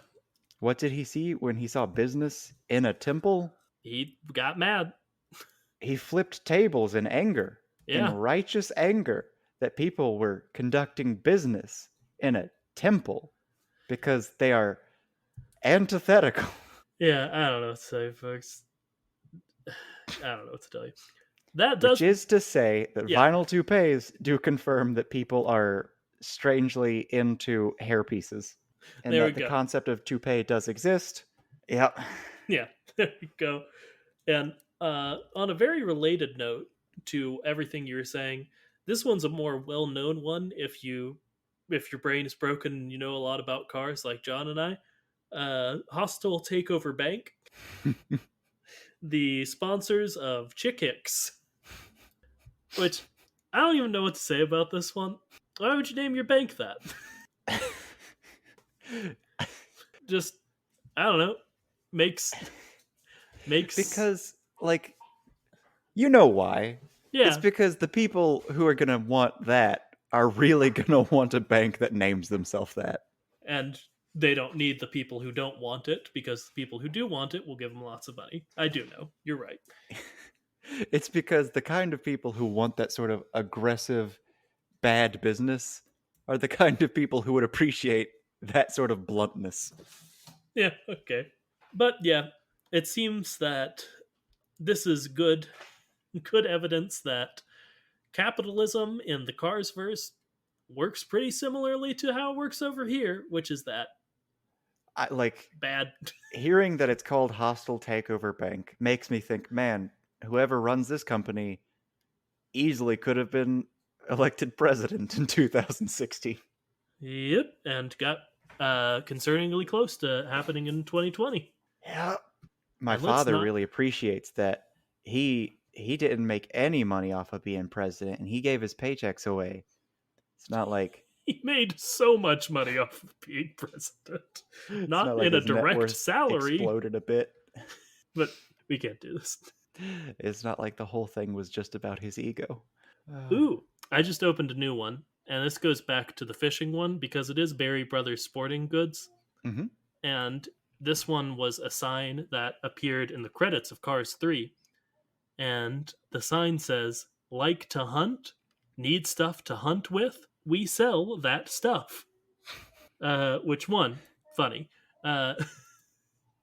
What did he see when he saw business in a temple? he got mad. He flipped tables in Yeah, righteous anger that people were conducting business in a temple because they are antithetical. yeah, I don't know what to say, folks. I don't know what to tell you. That Which does, is to say that yeah, vinyl toupees do confirm that people are strangely into hair pieces and there we that the go. concept of toupee does exist. Yep. Yeah, there we go. And on a very related note to everything you were saying, this one's a more well-known one. If your brain is broken and you know a lot about cars, like John and I, Hostile Takeover Bank, the sponsors of Chick Hicks, which I don't even know what to say about this one. Why would you name your bank that? Just I don't know. Makes makes Because, like, you know why. It's yeah, because the people who are going to want that are really going to want a bank that names themselves that. and they don't need the people who don't want it because the people who do want it will give them lots of money. I do know. You're right. It's because the kind of people who want that sort of aggressive, bad business are the kind of people who would appreciate that sort of bluntness. Yeah, okay. But yeah, it seems that this is good evidence that capitalism in the Cars verse works pretty similarly to how it works over here, which is that I like bad. hearing that it's called Hostile Takeover Bank makes me think, man, whoever runs this company easily could have been elected president in 2016. Yep, and got concerningly close to happening in 2020. Yeah. My And let's father not. really appreciates that he didn't make any money off of being president and he gave his paychecks away. It's not like He made so much money off of being president. it's not Not like in a his net direct worth salary, exploded a bit. but we can't do this. It's not like the whole thing was just about his ego. Ooh, I just opened a new one, and this goes back to the fishing one because it is Berry Brothers Sporting Goods, Mhm. and this one was a sign that appeared in the credits of Cars 3, and the sign says, "Like to hunt? Need stuff to hunt with? We sell that stuff." Which one? Funny. Uh,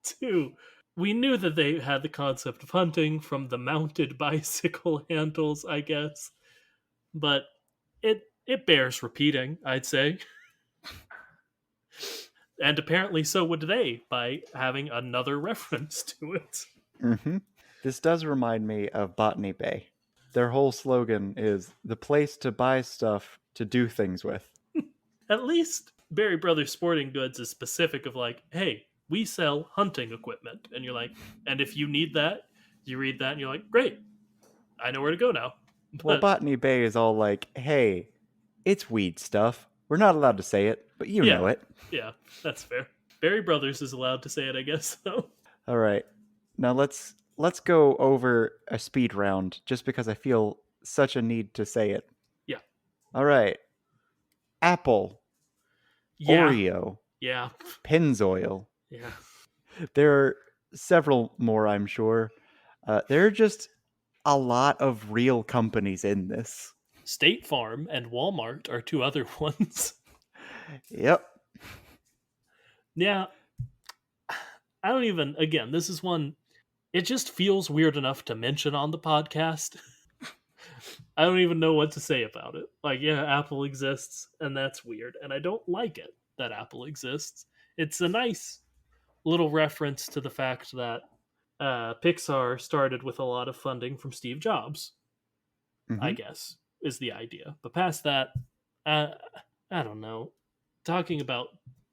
two, we knew that they had the concept of hunting from the mounted bicycle handles, I guess, but it bears repeating, I'd say. And apparently so would they by having another reference to it. Mhm. This does remind me of Botany Bay. Their whole slogan is the place to buy stuff to do things with. At least Berry Brothers Sporting Goods is specific of like, hey, we sell hunting equipment. And you're like, and if you need that, you read that and you're like, great, I know where to go now. Well, But Botany Bay is all like, hey, it's weed stuff. We're not allowed to say it, but you know yeah, it. yeah, that's fair. Berry Brothers is allowed to say it, I guess, though. All right. Now let's go over a speed round just because I feel such a need to say it. Yeah. All right. Apple, Yeah. Oreo, Yeah. Pennzoil. Yeah. There are several more, I'm sure. There are just a lot of real companies in this. State Farm and Walmart are two other ones. Yep. Yeah. I don't even, again, this is one, it just feels weird enough to mention on the podcast. I don't even know what to say about it. Like, yeah, Apple exists, and that's weird, and I don't like it that Apple exists. It's a nice little reference to the fact that Pixar started with a lot of funding from Steve Jobs, I Hmm. guess, is the idea. But past that, uh, I don't know. Talking about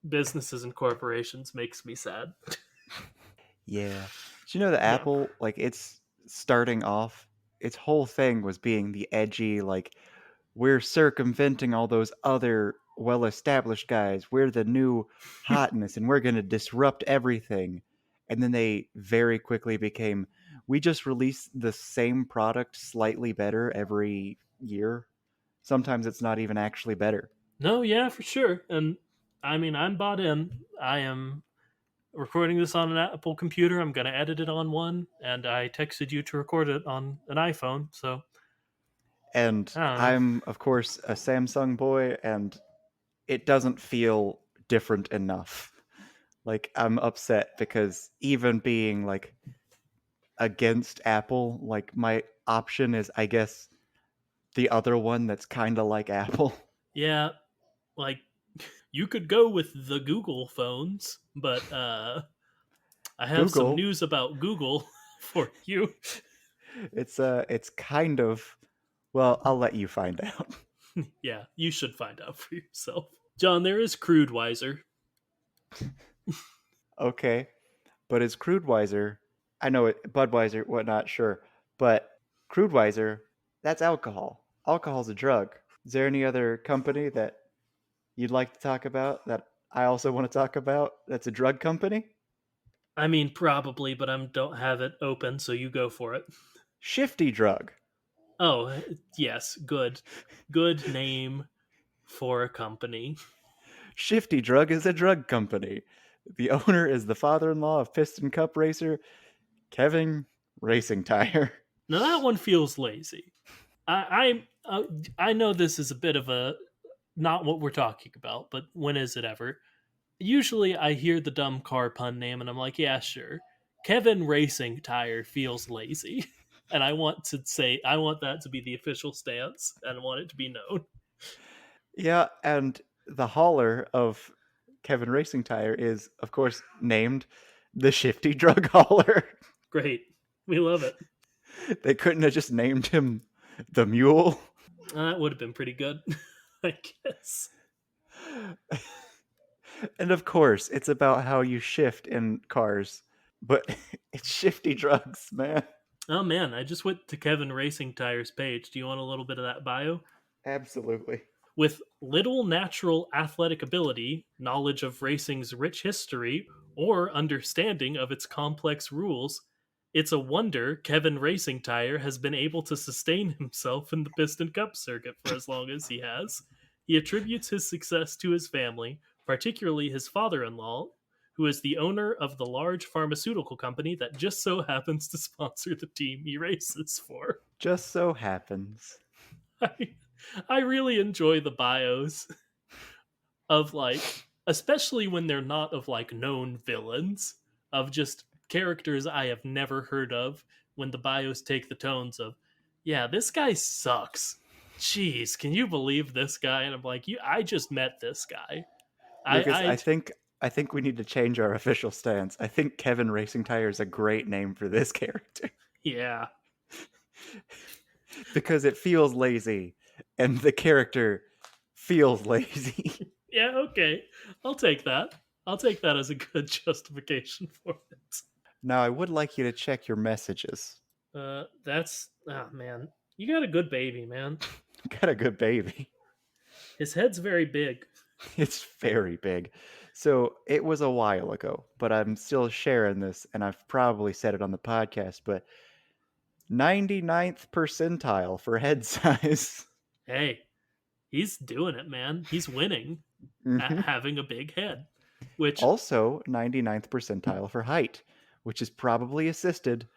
businesses and corporations makes me sad. Yeah. Did you know that Yeah. Apple, like, it's starting off, its whole thing was being the edgy, like, we're circumventing all those other well established guys. We're the new hotness and we're going to disrupt everything. And then they very quickly became, we just release the same product slightly better every year. Sometimes it's not even actually better. No, yeah, for sure. And I mean, I'm bought in. I am recording this on an Apple computer. I'm going to edit it on one, and I texted you to record it on an iPhone. So And I don't know. I'm, of course, a Samsung boy, and it doesn't feel different enough. Like, I'm upset because even being like against Apple, like, my option is, I guess, the other one that's kind of like Apple. Yeah, like you could go with the Google phones, but I have some Google, news about Google for you. it's kind of, well, I'll let you find out. Yeah, you should find out for yourself. John, there is Crudewiser. Okay, but it's Crudeweiser. I know it, Budweiser, whatnot, sure, but Crudeweiser, that's alcohol. Alcohol's a drug. Is there any other company that you'd like to talk about that I also want to talk about that's a drug company? I mean, probably, but I don't have it open, so you go for it. Shifty Drug. Oh, yes, good. Good name for a company. Shifty Drug is a drug company. The owner is the father in law of Piston Cup racer Kevin Racing Tire. Now that one feels lazy. I know this is a bit of a not what we're talking about, but when is it ever? Usually I hear the dumb car pun name and I'm like, yeah, sure. Kevin Racing Tire feels lazy. And I want that to be the official stance and I want it to be known. Yeah, and the hauler of Kevin Racing Tire is, of course, named the Shifty Drug Hauler. Great. We love it. They couldn't have just named him the Mule. That would have been pretty good, I guess. And of course, it's about how you shift in cars, but it's shifty drugs, man. Oh man, I just went to Kevin Racing Tire's page. Do you want a little bit of that bio? Absolutely. With little natural athletic ability, knowledge of racing's rich history, or understanding of its complex rules, it's a wonder Kevin Racing Tire has been able to sustain himself in the Piston Cup circuit for as long as he has. He attributes his success to his family, particularly his father in law, who is the owner of the large pharmaceutical company that just so happens to sponsor the team he races for. Just so happens. I, I really enjoy the bios of like, especially when they're not of like known villains, of just characters I have never heard of. When the bios take the tones of, yeah, this guy sucks. Jeez, can you believe this guy? And I'm like, I just met this guy. Lucas, I I think we need to change our official stance. I think Kevin Racing Tire is a great name for this character yeah, because it feels lazy and the character feels lazy. yeah, okay, I'll take that. I'll take that as a good justification for it. Now, I would like you to check your messages. That's oh man, you got a good baby, man. Got a good baby. His head's very big. It's very big. So it was a while ago, but I'm still sharing this, and I've probably said it on the podcast, but 99th percentile for head size. Hey, he's doing it, man. He's winning at Hmm. having a big head, which Also, 99th percentile for height, which is probably assisted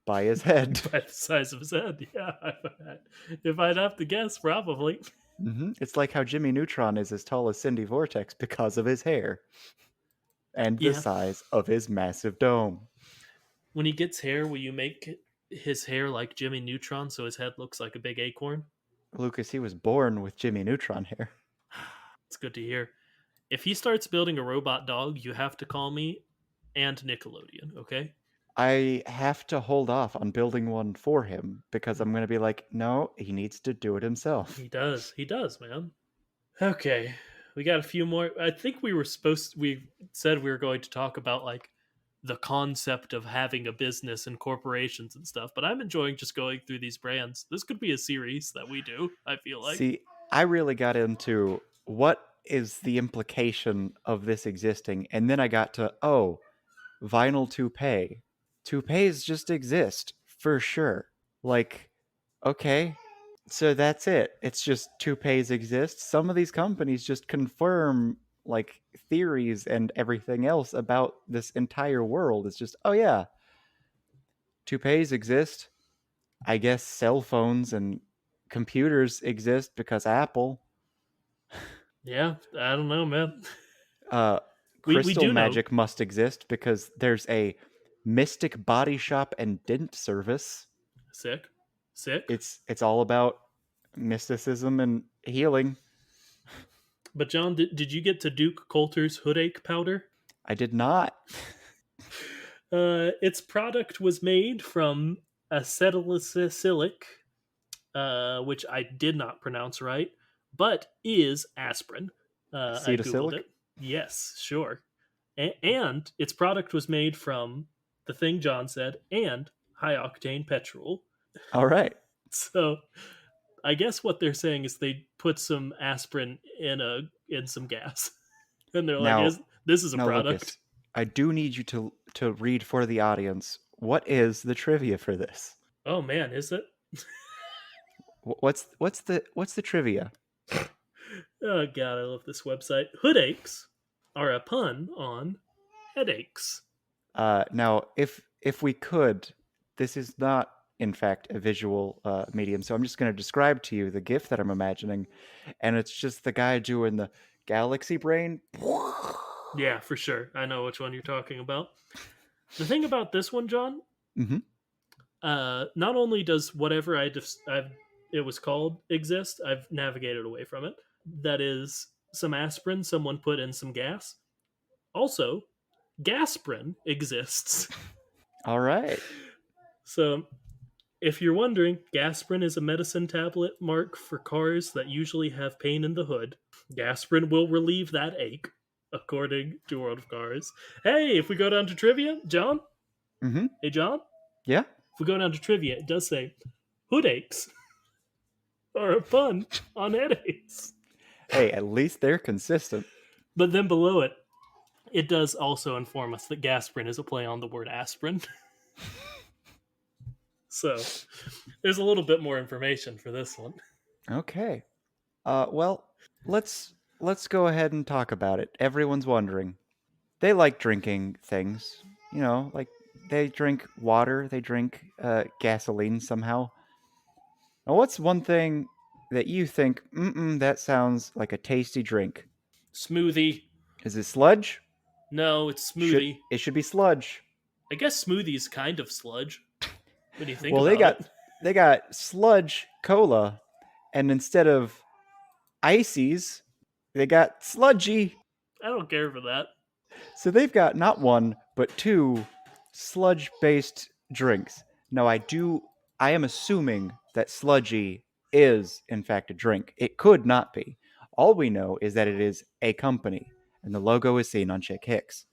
by his head. by the size of his head, yeah, if I'd have to guess, probably. It's like how Jimmy Neutron is as tall as Cindy Vortex because of his hair and the Yeah, size of his massive dome. when he gets hair, will you make his hair like Jimmy Neutron, so his head looks like a big acorn. Lucas, he was born with Jimmy Neutron hair. It's good to hear. If he starts building a robot dog, you have to call me and Nickelodeon, okay? I have to hold off on building one for him because I'm going to be like, no, he needs to do it himself. He does. He does, man. Okay. We got a few more. I think we said we were going to talk about like the concept of having a business and corporations and stuff, but I'm enjoying just going through these brands. This could be a series that we do, I feel like. See, I really got into what is the implication of this existing, and then I got to, oh, vinyl toupee. Toupees just exist, for sure. Like, okay, so that's it. It's just toupees exist. Some of these companies just confirm like theories and everything else about this entire world. It's just, oh yeah, toupees exist. I guess cell phones and computers exist because Apple. Yeah, I don't know, man. Uh, We Crystal do know. Magic must exist because there's a Mystic Body Shop and Dent service. Sick. Sick. It's all about mysticism and healing. But John, did you get to Duke Coulter's Hoodake powder? I did not. Its product was made from acetylsalicylic, which I did not pronounce right, but is aspirin. I googled Acetylsilic. it. Yes, sure. And its product was made from the thing John said and high octane petrol. All right. So I guess what they're saying is they put some aspirin in some gas, and they're like, Now, This is a now, product." Lucas, I do need you to read for the audience. What is the trivia for this? Oh man, is it? What's the trivia? Oh god, I love this website. Hoodakes are a pun on headaches. Now, if we could, this is not in fact a visual medium, so I'm just going to describe to you the GIF that I'm imagining, and it's just the guy doing the galaxy brain. Yeah, for sure. I know which one you're talking about. The thing about this one, John, Mm-hmm. not only does whatever it was called exist, I've navigated away from it. That is some aspirin someone put in some gas. Also, gasprin exists. All right. So, if you're wondering, gasprin is a medicine tablet mark for cars that usually have pain in the hood. Gasprin will relieve that ache, according to World of Cars. Hey, if we go down to trivia, John? Mm-hmm. Hey, John? Yeah. If we go down to trivia, it does say hood aches are a pun on headaches. Hey, at least they're consistent. But then below it, it does also inform us that gasprin is a play on the word aspirin. So there's a little bit more information for this one. Okay. Well, let's go ahead and talk about it. Everyone's wondering. They like drinking things, like they drink water, they drink gasoline somehow. Now, what's one thing that you think, that sounds like a tasty drink? Smoothie. Is it sludge? No, it's Should smoothie. it should be sludge? I guess smoothie's kind of sludge when you think Well, they about got it. they got sludge cola, and instead of ices, they got sludgy. I don't care for that. So they've got not one, but two sludge based drinks. Now, I am assuming that sludgy is, in fact, a drink. It could not be. All we know is that it is a company, and the logo is seen on Chick Hicks.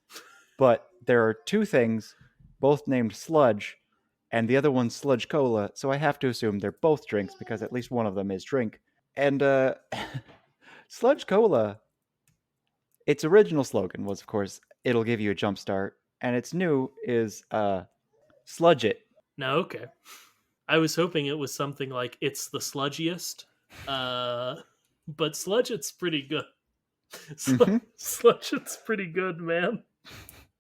But there are two things, both named Sludge, and the other one's Sludge Cola, so I have to assume they're both drinks because at least one of them is drink. And Sludge Cola, its original slogan was, of course, it'll give you a jump start, and its new is sludge it. No, okay. I was hoping it was something like it's the sludgiest. But sludge it's pretty good. Hmm. Sludge it's pretty good, man.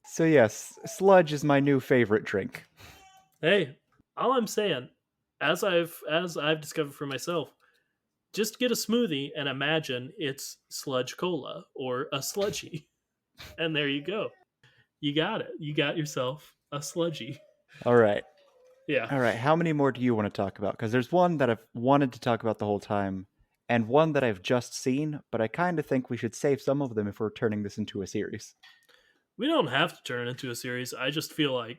So yes, sludge is my new favorite drink. Hey, all I'm saying, as I've discovered for myself, just get a smoothie and imagine it's sludge cola or a sludgy. And there you go. You got it. You got yourself a sludgy. All right. Yeah. All right, how many more do you want to talk about? Because there's one that I've wanted to talk about the whole time, and one that I've just seen, but I kind of think we should save some of them if we're turning this into a series. We don't have to turn it into a series. I just feel like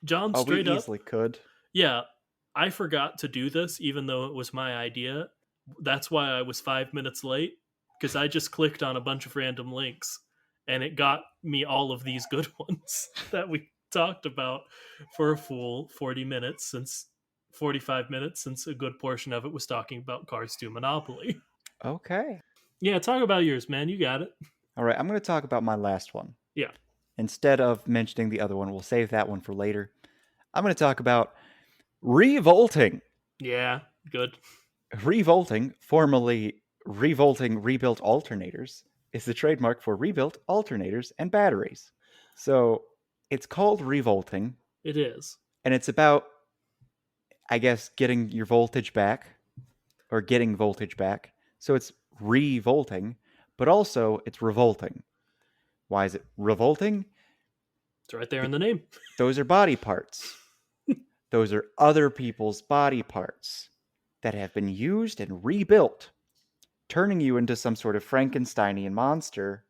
John Oh, we straight up, easily could. yeah, I forgot to do this even though it was my idea. That's why I was 5 minutes late because I just clicked on a bunch of random links and it got me all of these good ones that we talked about for a full 40 minutes since 45 minutes since a good portion of it was talking about Cars 2 Monopoly. Okay. Yeah, talk about yours, man. You got it. All right, I'm going to talk about my last one. Yeah. Instead of mentioning the other one, we'll save that one for later. I'm going to talk about revolting. Yeah, good. Revolting, formerly revolting rebuilt alternators, is the trademark for rebuilt alternators and batteries. So it's called revolting, It is. and it's about, I guess, getting your voltage back or getting voltage back. So it's revolting, but also it's revolting. Why is it revolting? It's right there in the name. Those are body parts. Those are other people's body parts that have been used and rebuilt, turning you into some sort of Frankensteinian monster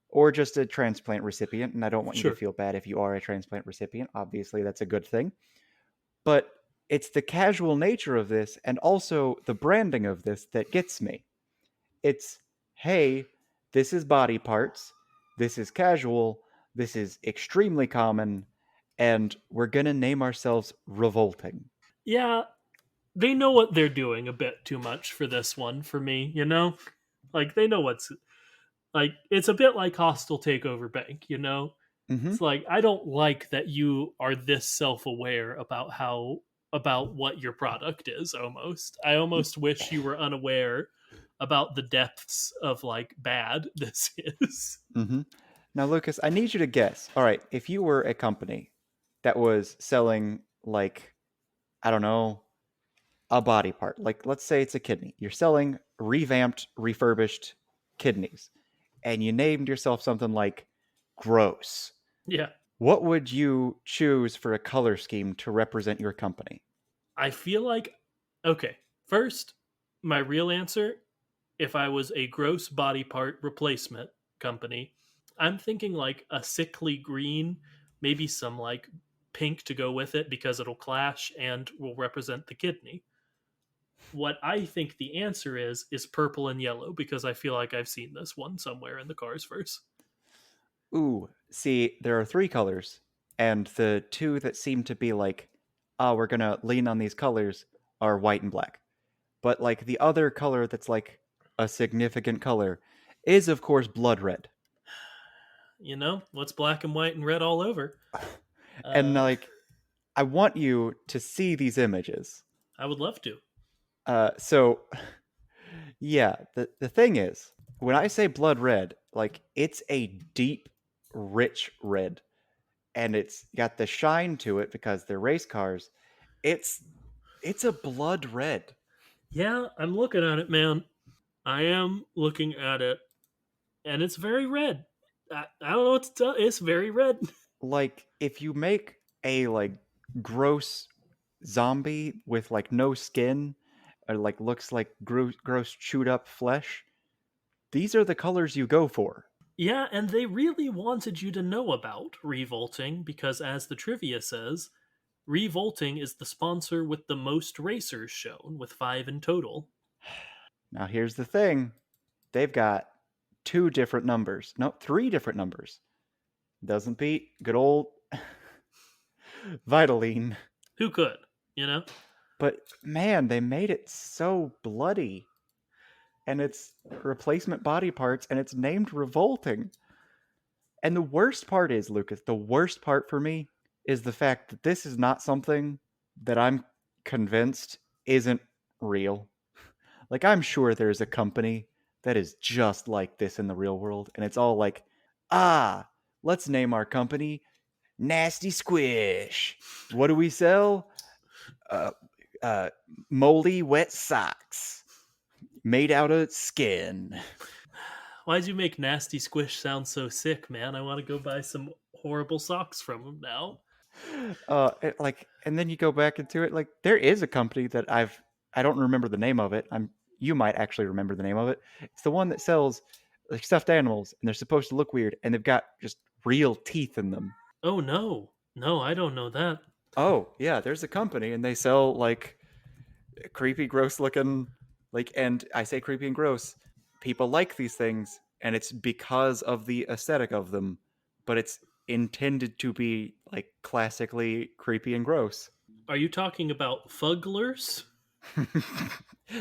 or just a transplant recipient. And I don't want you to Sure. feel bad if you are a transplant recipient. Obviously, that's a good thing. But it's the casual nature of this and also the branding of this that gets me. It's, hey, this is body parts, this is casual, this is extremely common, and we're going to name ourselves Revolting. Yeah, they know what they're doing a bit too much for this one for me, you know? Like they know what's like it's a bit like Hostile Takeover Bank, you know? Mm-hmm. It's like I don't like that you are this self-aware about how about what your product is almost. I almost wish you were unaware about the depths of like bad this is. Mm-hmm. Now, Lucas, I need you to guess. All right, if you were a company that was selling, like, I don't know, a body part, like, let's say it's a kidney, you're selling revamped, refurbished kidneys, and you named yourself something like Gross. Yeah. What would you choose for a color scheme to represent your company? I feel like okay, first my real answer if I was a gross body part replacement company, I'm thinking like a sickly green, maybe some like pink to go with it because it'll clash and will represent the kidney. What I think the answer is purple and yellow because I feel like I've seen this one somewhere in the Cars verse. Ooh, see, there are three colors, and the two that seem to be like, oh, we're gonna lean on these colors are white and black. But like the other color that's like a significant color is, of course, blood red. You know, what's black and white and red all over? And Uh, like, I want you to see these images. I would love to. So yeah, the thing is, when I say blood red, like it's a deep, rich red, and it's got the shine to it because they're race cars. It's it's a blood red. Yeah, I'm looking at it, man. I am looking at it, and it's very red. I don't know what to tell. It's very red. Like if you make a like gross zombie with like no skin or like looks like gross chewed up flesh, these are the colors you go for. Yeah, and they really wanted you to know about Revolting because, as the trivia says, Revolting is the sponsor with the most racers shown, with 5 in total. Now here's the thing. They've got two different numbers. No, three different numbers. Doesn't beat good old Vitaline. Who could, you know? But man, they made it so bloody. And it's replacement body parts and it's named Revolting. And the worst part is, Lucas, the worst part for me is the fact that this is not something that I'm convinced isn't real. Like, I'm sure there's a company that is just like this in the real world, and it's all like, ah, let's name our company Nasty Squish. What do we sell? Uh, uh, moldy wet socks made out of skin. Why'd you make Nasty Squish sound so sick, man? I want to go buy some horrible socks from him now. And then you go back into it. Like, there is a company that I don't remember the name of it. You might actually remember the name of it. It's the one that sells like stuffed animals, and they're supposed to look weird, and they've got just real teeth in them. Oh no. No, I don't know that. Oh yeah, there's a company, and they sell like creepy, gross looking, like, and I say creepy and gross. People like these things, and it's because of the aesthetic of them, but it's intended to be like classically creepy and gross. Are you talking about fugglers?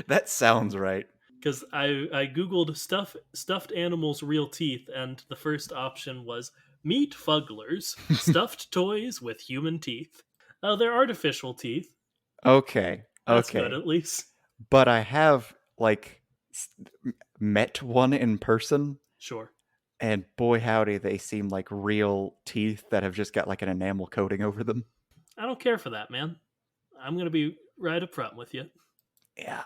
That sounds right. Because I googled stuffed animals real teeth, and the first option was meet fugglers, stuffed toys with human teeth. They're artificial teeth. Okay, That's good, okay. at least. But I have like met one in person, Sure. and boy howdy, they seem like real teeth that have just got like an enamel coating over them. I don't care for that, man. I'm gonna be right up front with you. Yeah.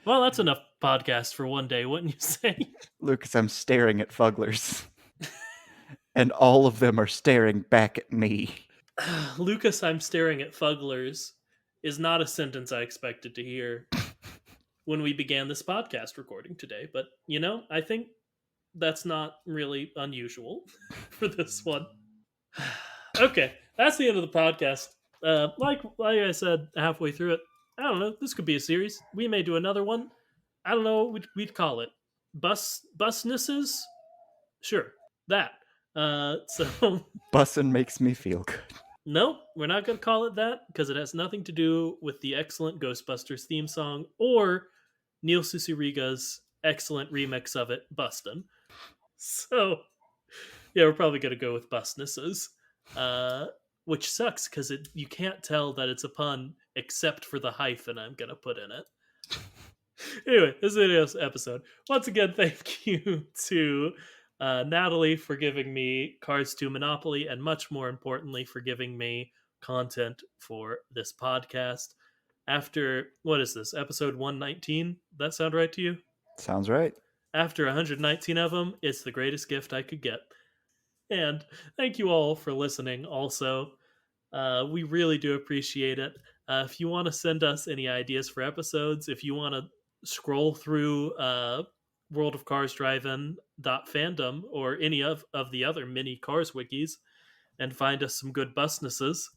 Well, that's enough podcast for one day, wouldn't you say? Lucas, I'm staring at fugglers, and all of them are staring back at me. Lucas, I'm staring at fugglers is not a sentence I expected to hear when we began this podcast recording today, but I think that's not really unusual for this one. Okay, that's the end of the podcast. Like I said halfway through it, I don't know. This could be a series. We may do another one. I don't know what we'd call it. Bus-inesses? Sure, that. So Bussin' makes me feel good. nope, we're not going to call it that because it has nothing to do with the excellent Ghostbusters theme song or Neil Susuriga's excellent remix of it, Bustin'. So yeah, we're probably going to go with Bus-inesses, uh, which sucks because you can't tell that it's a pun except for the hyphen I'm going to put in it. Anyway, this is the episode. Once again, thank you to Natalie for giving me Cards to Monopoly, and much more importantly, for giving me content for this podcast. After, what is this, episode 119? That sound right to you? Sounds right. After 119 of them, it's the greatest gift I could get. And thank you all for listening, also. We really do appreciate it. If you want to send us any ideas for episodes, if you want to scroll through World of Cars Drive-In fandom or any of the other mini Cars wikis and find us some good busnesses,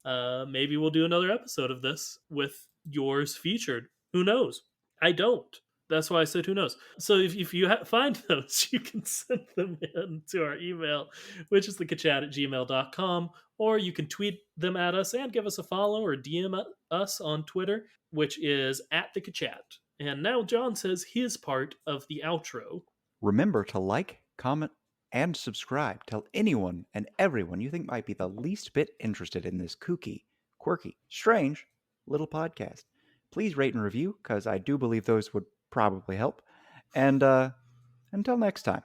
maybe we'll do another episode of this with yours featured. Who knows? I don't. That's why I said who knows. So if you find those, you can send them in to our email, which is thekachat@gmail.com, or you can tweet them at us and give us a follow or DM us on Twitter, which is at thekachat. And now John says his part of the outro. Remember to like, comment, and subscribe. Tell anyone and everyone you think might be the least bit interested in this kooky, quirky, strange little podcast. Please rate and review, because I do believe those would probably help. And until next time,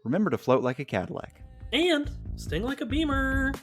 remember to float like a Cadillac. And sting like a beamer.